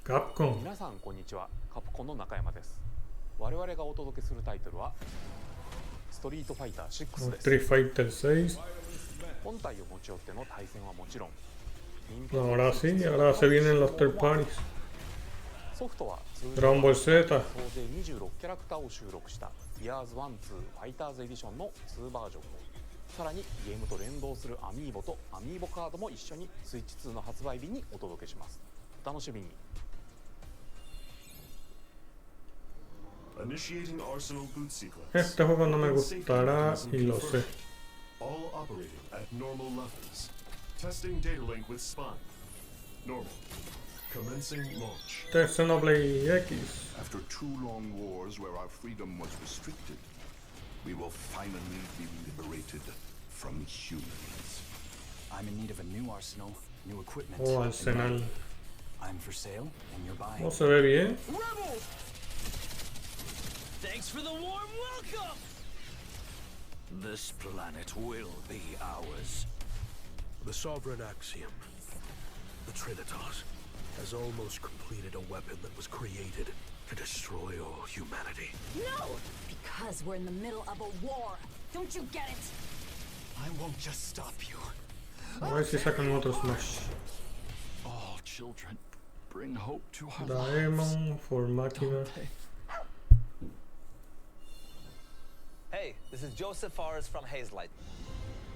[SPEAKER 1] Capcom.
[SPEAKER 11] 皆さんこんにちは。カプコンの中山です。我々がお届けするタイトルはストリートファイター6です。
[SPEAKER 1] Street Fighter 6.
[SPEAKER 11] 本体を持ち寄っての対戦はもちろん、
[SPEAKER 1] Ahora sí, ahora se vienen los third parties.
[SPEAKER 11] ソフトは通
[SPEAKER 1] Dragon Ball Z.
[SPEAKER 11] 総勢26キャラクターを収録した Years 1-2 ファイターズエディションの2バージョンを、さらにゲームと連動するアミーボとアミーボカードも一緒にスイッチ2の発売日にお届けします。お楽しみに。
[SPEAKER 12] Initiating Arsenal boot sequence.
[SPEAKER 1] Este juego no me gustará y lo sé.
[SPEAKER 12] All operating at normal levels. Testing data link with spine. Normal. Commencing launch.
[SPEAKER 1] Este es Xenoblade X.
[SPEAKER 13] After 2 long wars where our freedom was restricted, we will finally be liberated from humans.
[SPEAKER 14] I'm in need of a new arsenal, new equipment.
[SPEAKER 1] Oh, Arsenal.
[SPEAKER 14] I'm for sale and you're buying.
[SPEAKER 1] Oh, se ve bien.
[SPEAKER 15] Rebels! Thanks for the warm welcome! This planet will be ours.
[SPEAKER 16] The Sovereign Axiom, the Trinitas, has almost completed a weapon that was created to destroy all humanity.
[SPEAKER 17] No! Because we're in the middle of a war. Don't you get it?
[SPEAKER 15] I won't just stop you.
[SPEAKER 1] A ver si sacan otro Smash.
[SPEAKER 15] All children bring hope to our
[SPEAKER 1] Daemon for Machina.
[SPEAKER 18] Hey, this is Joseph Forrest from Hazelight.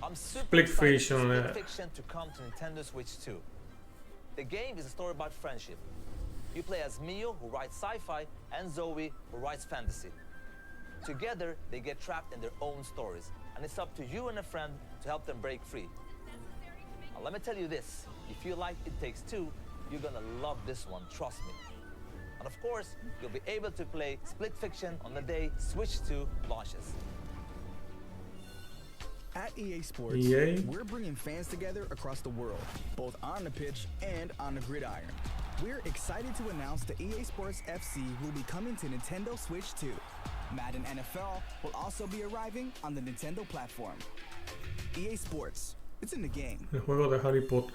[SPEAKER 18] I'm super
[SPEAKER 1] Split
[SPEAKER 18] excited for
[SPEAKER 1] Fiction,
[SPEAKER 18] Split Fiction to come to Nintendo Switch 2. The game is a story about friendship. You play as Mio, who writes sci-fi, and Zoe, who writes fantasy. Together, they get trapped in their own stories, and it's up to you and a friend to help them break free. Now, let me tell you this, if you like It Takes Two, you're gonna love this one, trust me. And of course, you'll be able to play Split Fiction on the day Switch 2 launches.
[SPEAKER 19] At EA Sports, we're bringing fans together across the world, both on the pitch and on the gridiron. We're excited to announce that EA Sports FC will be coming to Nintendo Switch 2. Madden NFL will also be arriving on the Nintendo platform. EA Sports, it's in the game.
[SPEAKER 1] El juego de Harry Potter.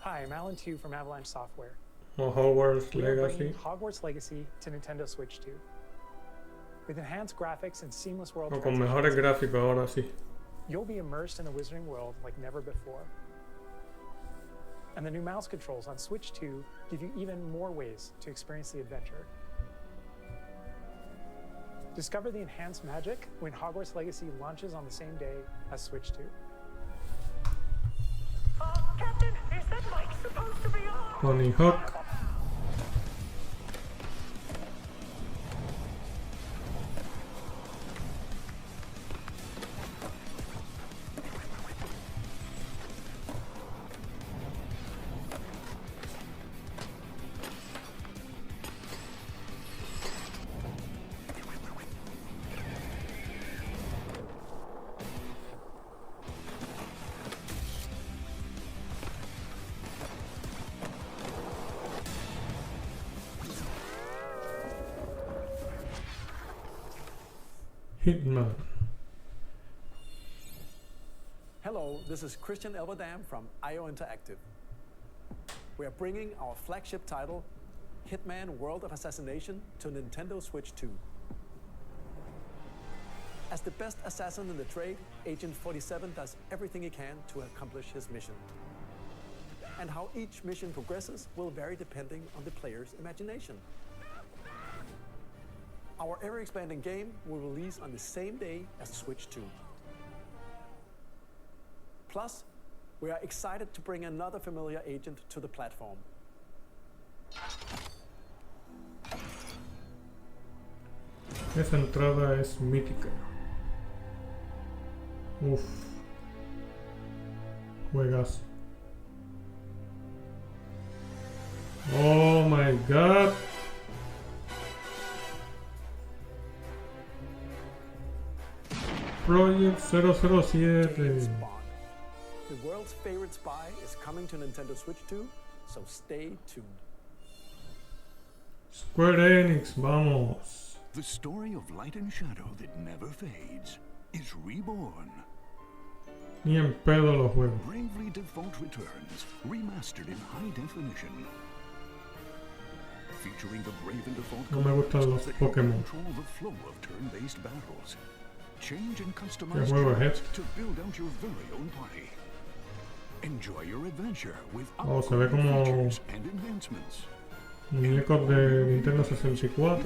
[SPEAKER 10] Hi, I'm Alan Tu from Avalanche Software.
[SPEAKER 1] O Hogwarts
[SPEAKER 10] We are
[SPEAKER 1] Legacy.
[SPEAKER 10] bringing Hogwarts Legacy to Nintendo Switch 2. With enhanced graphics and seamless world
[SPEAKER 1] O con
[SPEAKER 10] transitions,
[SPEAKER 1] mejores gráficos ahora sí.
[SPEAKER 10] you'll be immersed in the Wizarding world like never before. And the new mouse controls on Switch 2 give you even more ways to experience the adventure. Discover the enhanced magic when Hogwarts Legacy launches on the same day as Switch 2.
[SPEAKER 20] Captain, is that mic supposed to be on?
[SPEAKER 1] Tony Hawk. Hitman.
[SPEAKER 10] Hello, this is Christian Elverdam from IO Interactive. We are bringing our flagship title, Hitman World of Assassination, to Nintendo Switch 2. As the best assassin in the trade, Agent 47 does everything he can to accomplish his mission. And how each mission progresses will vary depending on the player's imagination. Our ever-expanding game will release on the same day as Switch 2. Plus, we are excited to bring another familiar agent to the platform.
[SPEAKER 1] Esa entrada es mítica. Uf. Juegas. Oh my god. Project 007.
[SPEAKER 10] The world's favorite spy is coming to Nintendo Switch 2, so stay tuned.
[SPEAKER 1] Square Enix, vamos.
[SPEAKER 13] The story of light and shadow that never fades is reborn.
[SPEAKER 1] Ni en pedo lo juego.
[SPEAKER 13] Bravely Default returns, remastered in high definition. Featuring the Brave and Default
[SPEAKER 1] No me gustan los
[SPEAKER 13] that help
[SPEAKER 1] Pokémon.
[SPEAKER 13] control the flow of turn-based battles. Change and
[SPEAKER 1] ¿Qué
[SPEAKER 13] customize
[SPEAKER 1] juego es
[SPEAKER 13] characters
[SPEAKER 1] este?
[SPEAKER 13] to build out your very own party. Enjoy your adventure with
[SPEAKER 1] Oh, se ve
[SPEAKER 13] upgraded
[SPEAKER 1] como
[SPEAKER 13] features and enhancements.
[SPEAKER 1] muñecos de Nintendo 64.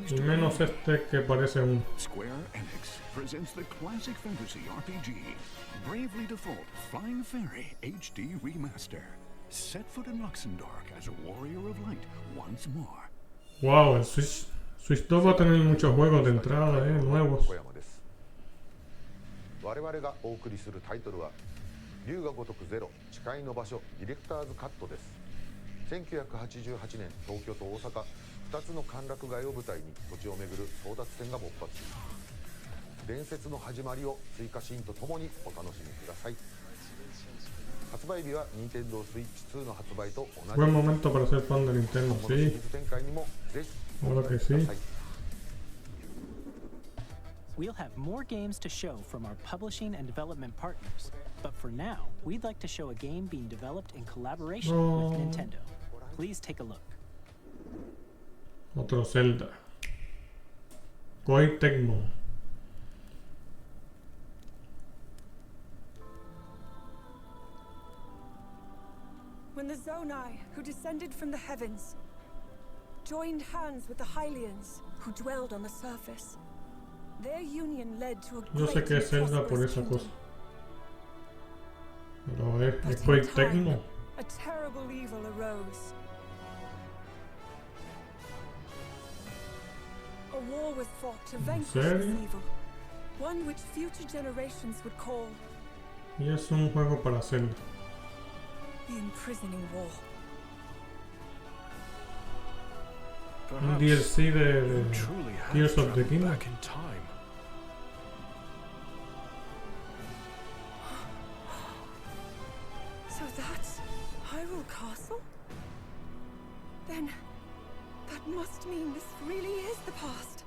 [SPEAKER 1] Y menos este que parece un.
[SPEAKER 13] Square Enix presents the classic fantasy RPG, Bravely Default Flying Fairy HD Remaster. Set foot in Luxembourg as a warrior of light once more.
[SPEAKER 1] Wow, el Switch 2 va a tener muchos juegos de entrada, nuevos.
[SPEAKER 21] 我々がお送りするタイトルは龍が如くゼロ誓いの場所ディレクターズカットです。1988年東京と大阪2つの歓楽街を舞台に土地を巡る争奪戦が勃発し伝説の始まりを追加シーンとともにお楽しみください。発売日は Nintendo Switch 2の発売と同じ
[SPEAKER 1] Buen momento para ser fan de Nintendo,
[SPEAKER 21] 今後のシリ
[SPEAKER 1] sí.
[SPEAKER 21] ーズ展開にもぜひ
[SPEAKER 1] Claro que sí.
[SPEAKER 3] We'll have more games to show from our publishing and development partners, but for now, we'd like to show a game being developed in collaboration with Nintendo. Please take a look.
[SPEAKER 1] Otro Zelda. Koei Tecmo.
[SPEAKER 22] When the Zonai, who descended from the heavens, joined hands with the Hylians, who dwelled on the surface, their union led to a
[SPEAKER 1] Yo sé
[SPEAKER 22] great
[SPEAKER 1] que es
[SPEAKER 22] and
[SPEAKER 1] Zelda por
[SPEAKER 22] prosperous
[SPEAKER 1] esa
[SPEAKER 22] kingdom.
[SPEAKER 1] cosa. Pero es
[SPEAKER 22] But
[SPEAKER 1] Koei
[SPEAKER 22] in time,
[SPEAKER 1] Tecmo.
[SPEAKER 22] a terrible evil arose. A war was fought to vanquish this
[SPEAKER 1] serio?
[SPEAKER 22] evil, one which future generations would call
[SPEAKER 1] Y es un juego para Zelda.
[SPEAKER 22] the Imprisoning War.
[SPEAKER 1] Un DLC de
[SPEAKER 16] Truly have
[SPEAKER 1] Tears of the
[SPEAKER 16] traveled
[SPEAKER 1] Kingdom.
[SPEAKER 16] back in time.
[SPEAKER 22] So that's Hyrule Castle? Then that must mean this really is the past.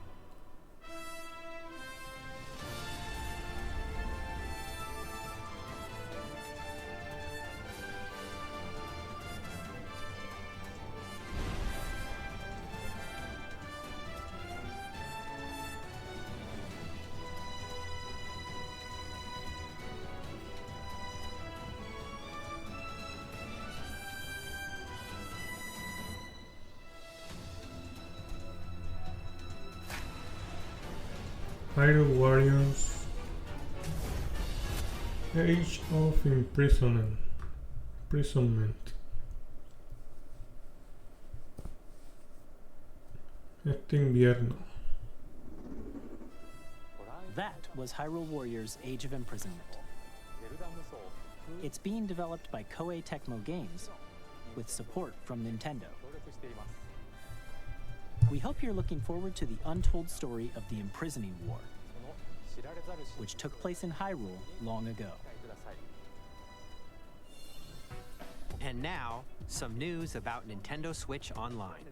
[SPEAKER 1] Hyrule Warriors Age of Imprisonment. Este invierno.
[SPEAKER 3] That was Hyrule Warriors Age of Imprisonment. It's being developed by Koei Tecmo Games with support from Nintendo. We hope you're looking forward to the untold story of the Imprisoning War, which took place in Hyrule long ago.
[SPEAKER 8] And now, some news about Nintendo Switch Online.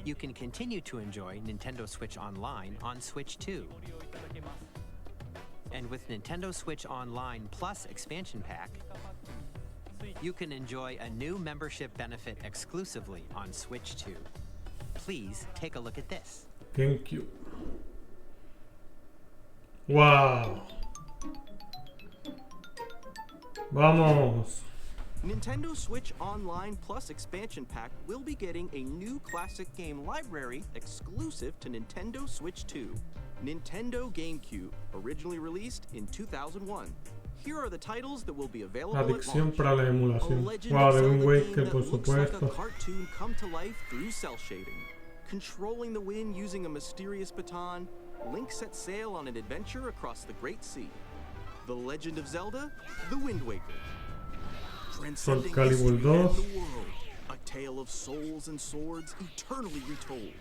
[SPEAKER 8] You can continue to enjoy Nintendo Switch Online on Switch 2. And with Nintendo Switch Online Plus Expansion Pack, you can enjoy a new membership benefit exclusively on Switch 2. Please take a look at this.
[SPEAKER 1] Thank you. Wow. Vamos.
[SPEAKER 4] Nintendo Switch Online Plus Expansion Pack will be getting a new classic game library exclusive to Nintendo Switch 2. Nintendo GameCube, originally released in 2001. Here are the titles that will be available
[SPEAKER 1] Adicción
[SPEAKER 4] at
[SPEAKER 1] para la
[SPEAKER 4] launch.
[SPEAKER 1] emulación.
[SPEAKER 4] A Legend
[SPEAKER 1] Wow,
[SPEAKER 4] of
[SPEAKER 1] de
[SPEAKER 4] Zelda
[SPEAKER 1] Wind
[SPEAKER 4] game
[SPEAKER 1] Waker,
[SPEAKER 4] that
[SPEAKER 1] por
[SPEAKER 4] looks like a
[SPEAKER 1] supuesto.
[SPEAKER 4] cartoon come to life through cell shading. Controlling the wind using a mysterious baton, Link sets sail on an adventure across the Great Sea. The Legend of Zelda, The Wind Waker. Transcending
[SPEAKER 1] Calibur
[SPEAKER 4] history and
[SPEAKER 1] 2.
[SPEAKER 4] the world, a tale of souls and swords eternally retold.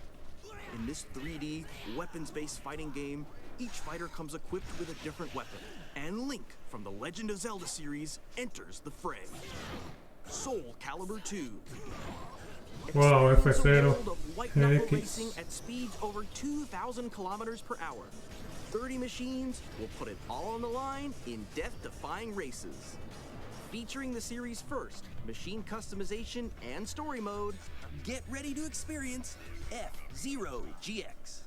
[SPEAKER 4] In this 3D, weapons-based fighting game, each fighter comes equipped with a different weapon, and Link from the Legend of Zelda series enters the fray. Soul Calibur 2.
[SPEAKER 1] Wow,
[SPEAKER 4] Explore the
[SPEAKER 1] F0,
[SPEAKER 4] world of white knuckle
[SPEAKER 1] GX.
[SPEAKER 4] racing at speeds over 2,000 kilometers per hour. 30 machines will put it all on the line in death-defying races. Featuring the series' first machine customization and story mode, get ready to experience F-Zero GX.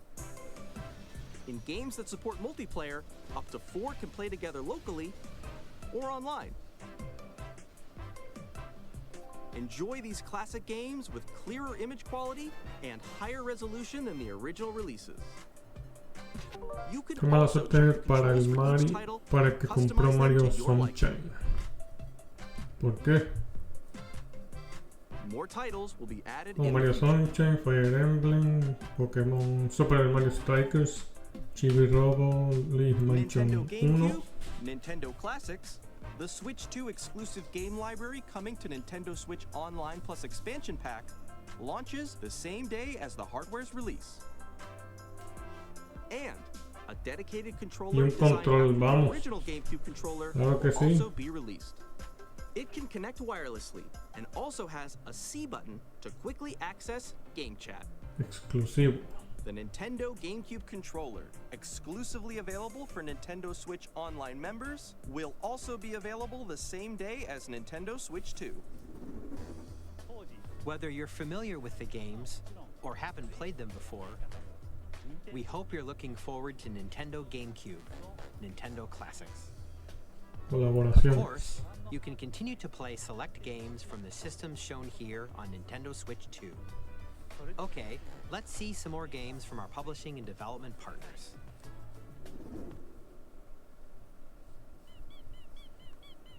[SPEAKER 4] In games that support multiplayer, up to 4 can play together locally or online. Enjoy these classic games with clearer image quality and higher resolution than the original releases. You can
[SPEAKER 1] Qué mala
[SPEAKER 4] also
[SPEAKER 1] suerte
[SPEAKER 4] check
[SPEAKER 1] para el
[SPEAKER 4] controls for each
[SPEAKER 1] Mari,
[SPEAKER 4] title,
[SPEAKER 1] para el que compró
[SPEAKER 4] customize them
[SPEAKER 1] Mario
[SPEAKER 4] to your liking.
[SPEAKER 1] Sunshine. ¿Por qué?
[SPEAKER 4] More titles will be added
[SPEAKER 1] Oh,
[SPEAKER 4] in
[SPEAKER 1] Mario
[SPEAKER 4] the future.
[SPEAKER 1] Sunshine, Fire Emblem, Pokémon Super Mario Strikers, Chibi Robo, League Mansion
[SPEAKER 4] Nintendo
[SPEAKER 1] 1.
[SPEAKER 4] GameCube, Nintendo Classics, the Switch 2 exclusive game library coming to Nintendo Switch Online Plus Expansion Pack launches the same day as the hardware's release. And a dedicated controller
[SPEAKER 1] Y un
[SPEAKER 4] designed
[SPEAKER 1] control,
[SPEAKER 4] after the
[SPEAKER 1] vamos.
[SPEAKER 4] original GameCube controller
[SPEAKER 1] Claro que
[SPEAKER 4] will
[SPEAKER 1] sí.
[SPEAKER 4] also be released. It can connect wirelessly and also has a C button to quickly access Game Chat.
[SPEAKER 1] Exclusivo.
[SPEAKER 4] The Nintendo GameCube controller, exclusively available for Nintendo Switch Online members, will also be available the same day as Nintendo Switch 2.
[SPEAKER 8] Whether you're familiar with the games or haven't played them before, we hope you're looking forward to Nintendo GameCube, Nintendo Classics. Of
[SPEAKER 1] Colaboración.
[SPEAKER 8] course, you can continue to play select games from the systems shown here on Nintendo Switch 2. Okay, let's see some more games from our publishing and development partners.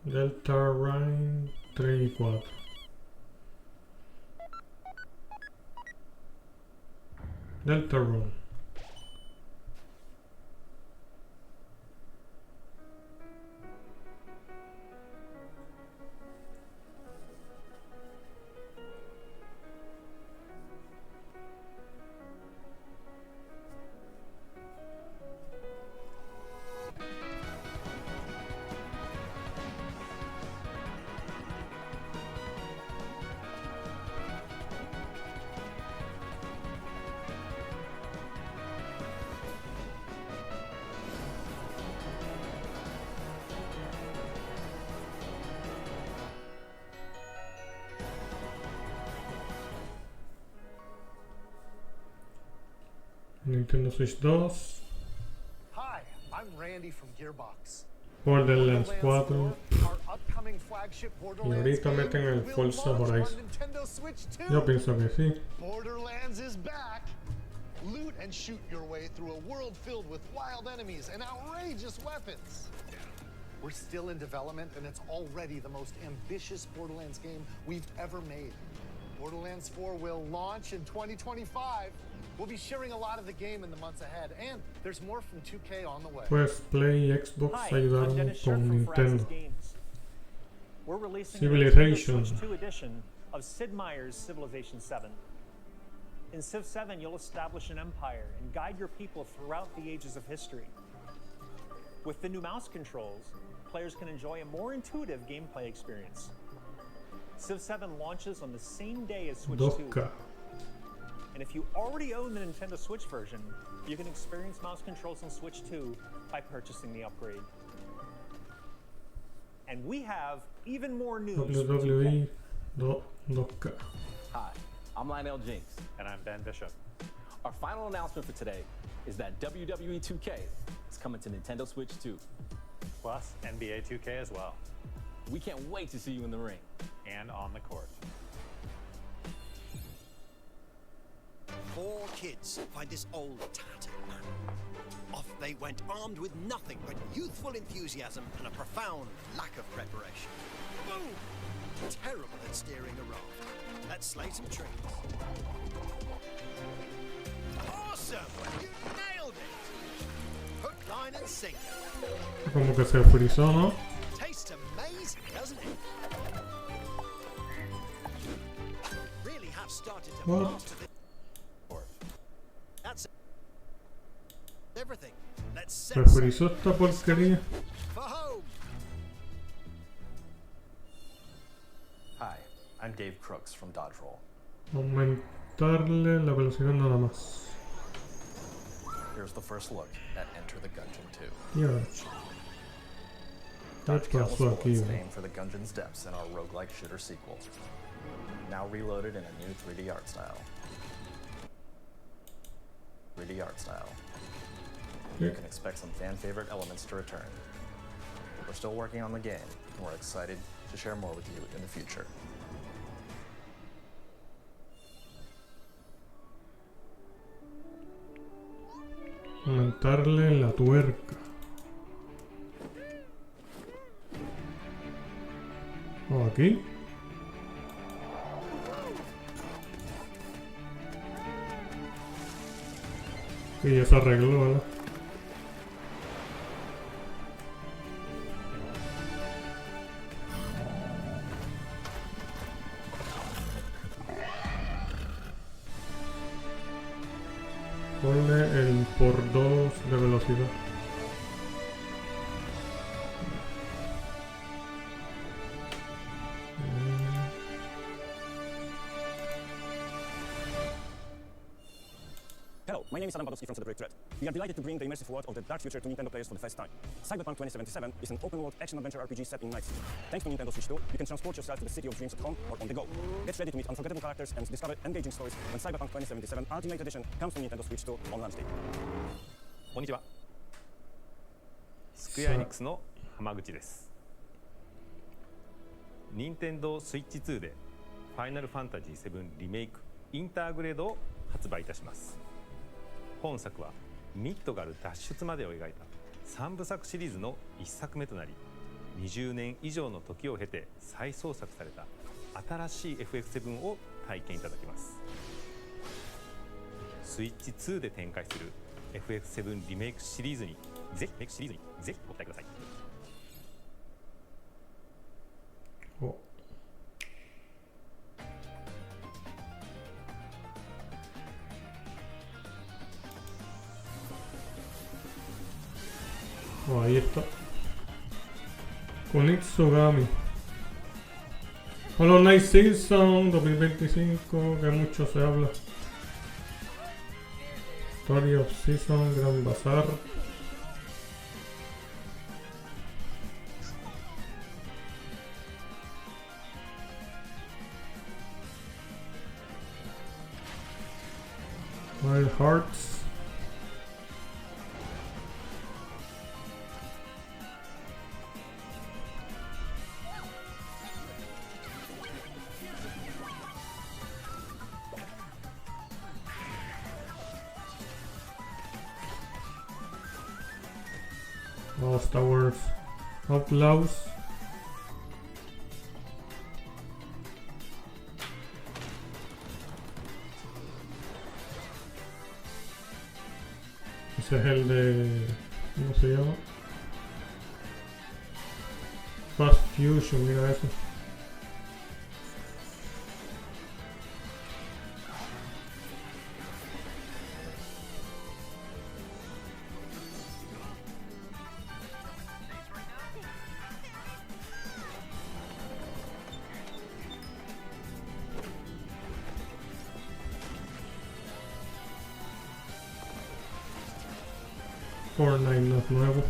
[SPEAKER 1] Delta Rhine 3 y 4. Delta Rune. Nintendo Switch 2,
[SPEAKER 6] Hi, I'm Randy from Gearbox.
[SPEAKER 1] Borderlands 4
[SPEAKER 6] Our upcoming flagship
[SPEAKER 1] y
[SPEAKER 6] Borderlands
[SPEAKER 1] ahorita meten el
[SPEAKER 6] game
[SPEAKER 1] Forza
[SPEAKER 6] will launch on
[SPEAKER 1] Horizon.
[SPEAKER 6] Nintendo Switch 2.
[SPEAKER 1] Yo pienso que sí.
[SPEAKER 6] Borderlands is back. Loot and shoot your way through a world filled with wild enemies and outrageous weapons. We're still in development, and it's already the most ambitious Borderlands game we've ever made. Borderlands 4 will launch in 2025. We'll be sharing a lot of the game in the months ahead, and there's more from 2K on the way.
[SPEAKER 1] Pues Play, Xbox ayudaron con Nintendo.
[SPEAKER 7] We're releasing
[SPEAKER 1] Civilization.
[SPEAKER 7] a Switch 2 edition of Sid Meier's Civilization 7. In Civ 7, you'll establish an empire and guide your people throughout the ages of history. With the new mouse controls, players can enjoy a more intuitive gameplay experience. Civ 7 launches on the same day as Switch 2. And if you already own the Nintendo Switch version, you can experience mouse controls on Switch 2 by purchasing the upgrade. And we have even more news.
[SPEAKER 1] WWE 2K.
[SPEAKER 9] Hi, I'm Lionel Jinks. And I'm Ben Bishop. Our final announcement for today is that WWE 2K is coming to Nintendo Switch 2.
[SPEAKER 7] Plus NBA 2K as well.
[SPEAKER 9] We can't wait to see you in the ring.
[SPEAKER 7] And on the court.
[SPEAKER 23] 4 kids find this old tattered man. Off they went, armed with nothing but youthful enthusiasm and a profound lack of preparation. Boom! Terrible at steering a raft. Let's slay some trees. Awesome! You nailed it! Hook, line and sinker.
[SPEAKER 1] Como que se frizó, ¿no?
[SPEAKER 23] Tastes amazing, doesn't it? Really have started to
[SPEAKER 1] What?
[SPEAKER 23] master this. That's everything. Let's
[SPEAKER 1] Se
[SPEAKER 23] set
[SPEAKER 1] frizó esta porquería.
[SPEAKER 23] for home.
[SPEAKER 14] Hi, I'm Dave Crooks from Dodge Roll.
[SPEAKER 1] Aumentarle la velocidad nada más.
[SPEAKER 14] Here's the first look at Enter the Gungeon 2.
[SPEAKER 1] Ya. ¿Qué
[SPEAKER 14] Dodge Countless
[SPEAKER 1] pasó aquí?
[SPEAKER 14] bullets aim for the Gungeon's depths in our roguelike shooter sequel. Now reloaded in a new 3D art style. 3D art style. You can expect some fan favorite elements to return. We're still working on the game, and we're excited to share more with you in the future.
[SPEAKER 1] Aumentarle la tuerca. ¿O aquí? Y ya se arregló, ¿vale? Ponle el por 2 de velocidad.
[SPEAKER 24] Hello, my name is Adam Badowski from Celebrate Threat. We are delighted to bring the immersive world of the dark future to Nintendo players for the first time. Cyberpunk 2077 is an open-world action-adventure RPG set in Night City. Thanks to Nintendo Switch 2, you can transport yourself to the city of dreams at home or on the go. Get ready to meet unforgettable characters and discover engaging stories when Cyberpunk 2077 Ultimate Edition comes to Nintendo Switch 2 on launch day.
[SPEAKER 25] こんにちは。スクエアエニックスの浜口です。任天堂スイッチ2でファイナルファンタジー7リメイクインターグレードを発売いたします。本作はミッドガル脱出までを描いた3部作シリーズの1作目となり、20年以上の時を経て再創作された新しい FF7 を体験いただけます。スイッチ2で展開する FF7 リメイクシリーズにぜひご期待ください。
[SPEAKER 1] お。Oh, ahí está. Con Itsugami. Hollow Knight Season 2025, que mucho se habla. Story of Season, Gran Bazar. Wild Hearts. Oh, Star Wars Outlaws. Ese es el de... ¿cómo se llama? Fast Fusion, mira eso. Fortnite no es nuevo.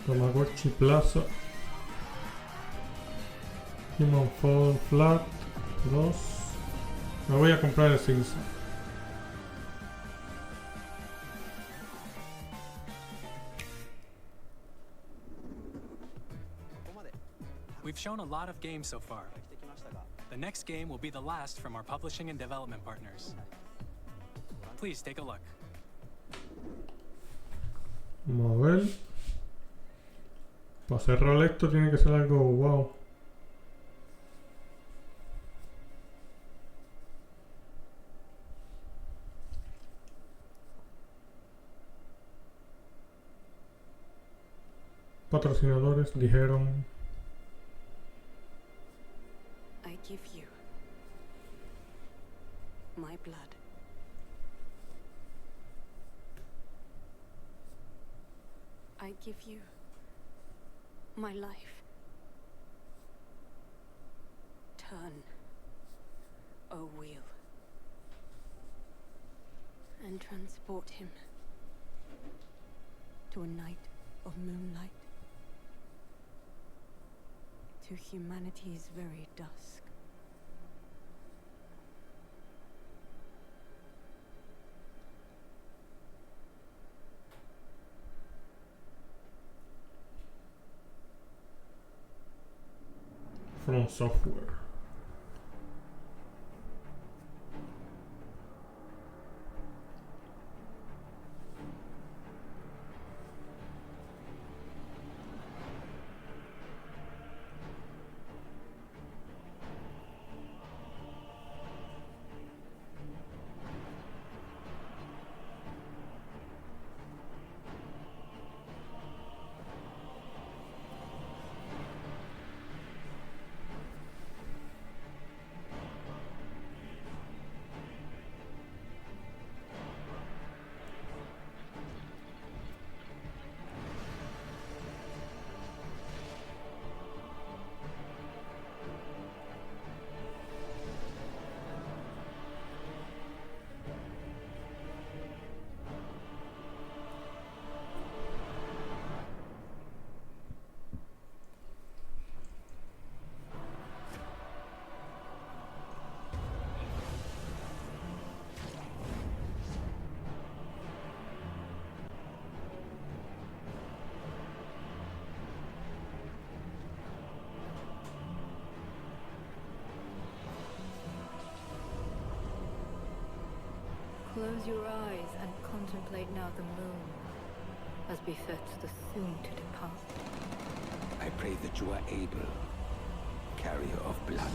[SPEAKER 1] Tamagotchi Plaza. Human Fall Flat 2. Me voy a comprar el Sims.
[SPEAKER 2] We've shown a lot of games so far. The next game will be the last from our publishing and development partners. Please take a look.
[SPEAKER 1] Vamos a ver. Para cerrar esto tiene que ser algo wow. Patrocinadores dijeron.
[SPEAKER 22] I give you my blood. I give you my life. Turn, O wheel, and transport him to a night of moonlight, to humanity's very dusk.
[SPEAKER 1] From Software.
[SPEAKER 5] Close your eyes and contemplate now the moon, as befits the soon to depart.
[SPEAKER 11] I pray that you are able, carrier of blood.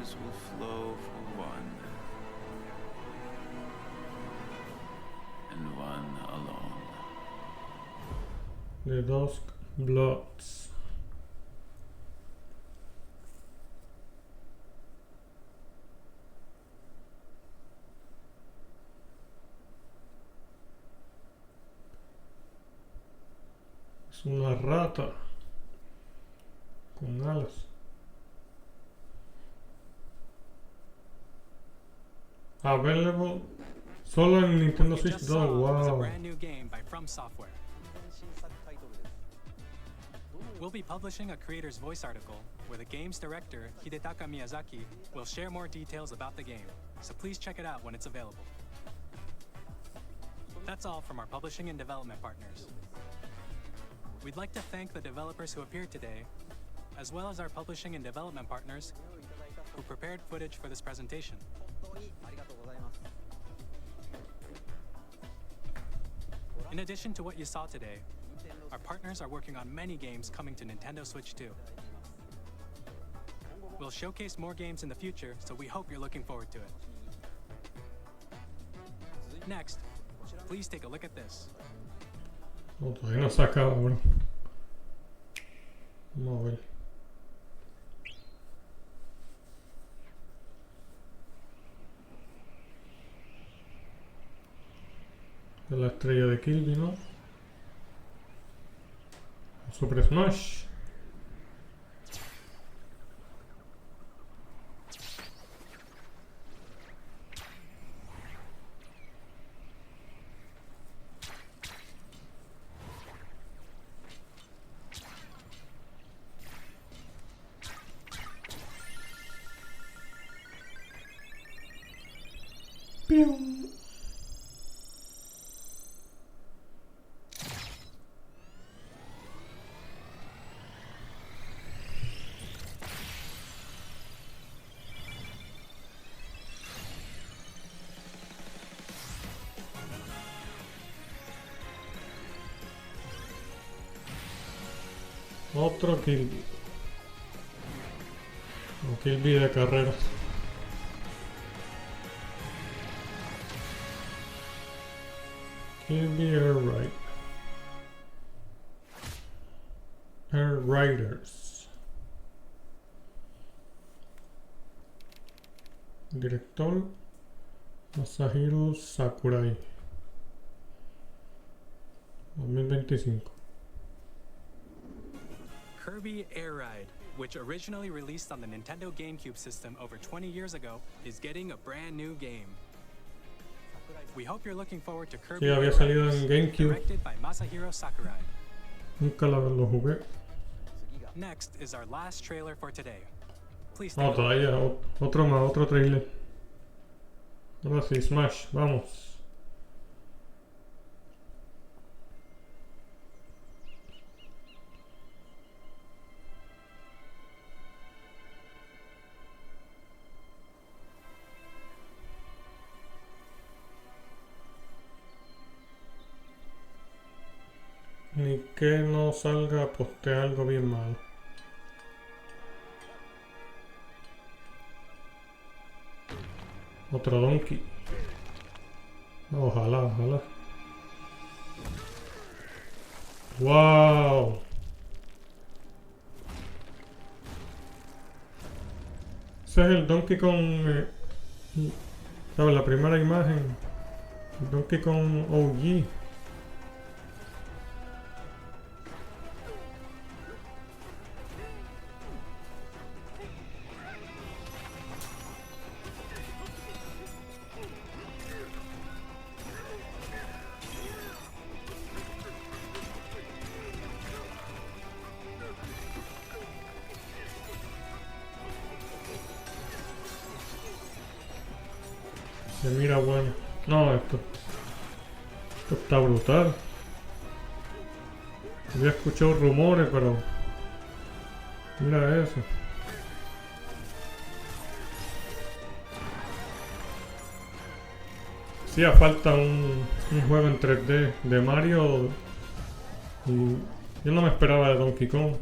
[SPEAKER 12] Will flow for one, and one alone.
[SPEAKER 1] The Dusk Bloods. Es una rata con alas. Available Solo en Nintendo
[SPEAKER 2] What you
[SPEAKER 1] Switch
[SPEAKER 2] just
[SPEAKER 1] 2,
[SPEAKER 2] saw was a
[SPEAKER 1] wow.
[SPEAKER 2] brand new game by From Software. We'll be publishing a creator's voice article where the game's director, Hidetaka Miyazaki, will share more details about the game, so please check it out when it's available. That's all from our publishing and development partners. We'd like to thank the developers who appeared today, as well as our publishing and development partners who prepared footage for this presentation. In addition to what you saw today, our partners are working on many games coming to Nintendo Switch 2. We'll showcase more games in the future, so we hope you're looking forward to it. Next, please take a look at this.
[SPEAKER 1] No, todavía no se acaba, bro. Vamos a ver. Es la estrella de Kirby, ¿no? Super Smash. Pium. Otro Kirby. O Kirby de carreras. Kirby Air Riders. Director Masahiro Sakurai. 2025.
[SPEAKER 2] Kirby Air Ride, which originally released on the Nintendo GameCube system over 20 years ago, is getting a brand new game. We hope you're looking forward to Kirby
[SPEAKER 1] Sí, había
[SPEAKER 2] Air
[SPEAKER 1] salido
[SPEAKER 2] Riders,
[SPEAKER 1] en GameCube.
[SPEAKER 2] directed by Masahiro Sakurai.
[SPEAKER 1] Nunca lo jugué.
[SPEAKER 2] Next is our last trailer for today. Please
[SPEAKER 1] No,
[SPEAKER 2] take a look.
[SPEAKER 1] todavía otro más, otro trailer. Ahora sí, Smash, vamos. Ni que no salga a postear algo bien malo. Otro Donkey. Ojalá, ojalá. ¡Wow! Ese es el Donkey Kong. ¿Sabes? La primera imagen. El Donkey Kong OG. Se mira bueno. No, esto está brutal. Había escuchado rumores, pero mira eso. Hacía falta un juego en 3D de Mario y yo no me esperaba de Donkey Kong.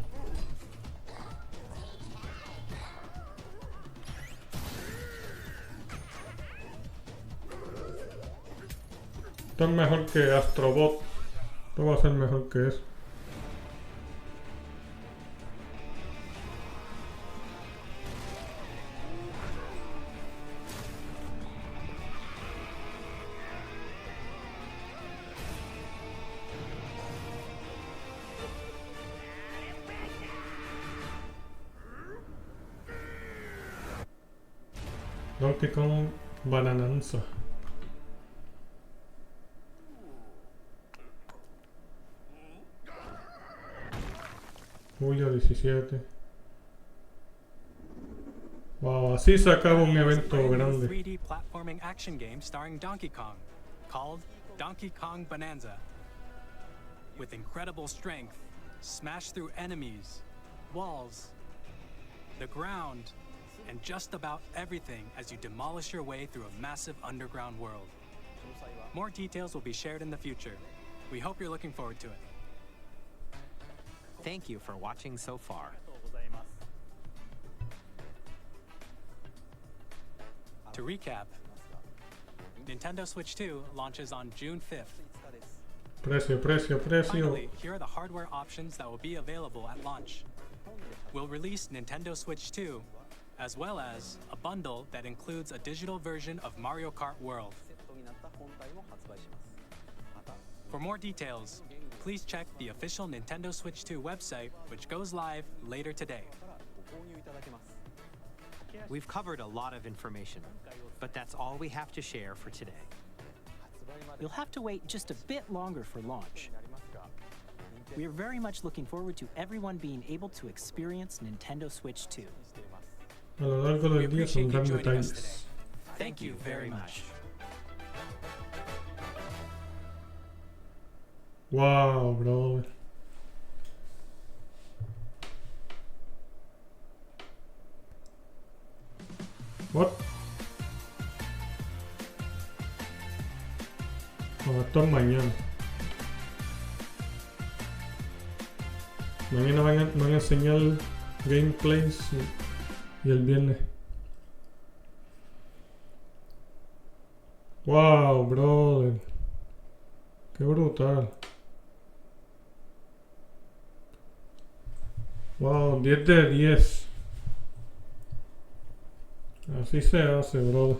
[SPEAKER 1] Esto es mejor que Astrobot. Esto va a ser mejor que eso. Donkey Kong Banananza. Julio 17. Wow, así se acaba un evento grande.
[SPEAKER 2] 3D platforming action game starring Donkey Kong, called Donkey Kong Bonanza. With incredible strength, smash through enemies, walls, the ground, and just about everything as you demolish your way through a massive underground world. More details will be shared in the future. We hope you're looking forward to it.
[SPEAKER 8] Thank you for watching so far.
[SPEAKER 2] To recap, Nintendo Switch 2 launches on June 5th.
[SPEAKER 1] Precio.
[SPEAKER 2] Finally, here are the hardware options that will be available at launch. We'll release Nintendo Switch 2, as well as a bundle that includes a digital version of Mario Kart World. For more details, please check the official Nintendo Switch 2 website, which goes live later today.
[SPEAKER 8] We've covered a lot of information, but that's all we have to share for today.
[SPEAKER 3] You'll have to wait just a bit longer for launch. We are very much looking forward to everyone being able to experience Nintendo Switch 2.
[SPEAKER 1] A lo largo del día son gran
[SPEAKER 2] Joining us today.
[SPEAKER 1] detalles.
[SPEAKER 2] Thank you very much.
[SPEAKER 1] Wow, bro. What? Oh, esto es mañana. Mañana van a enseñar gameplays y el viernes. Wow, brother. Qué brutal. Wow, 10 de 10. Así se hace, brother.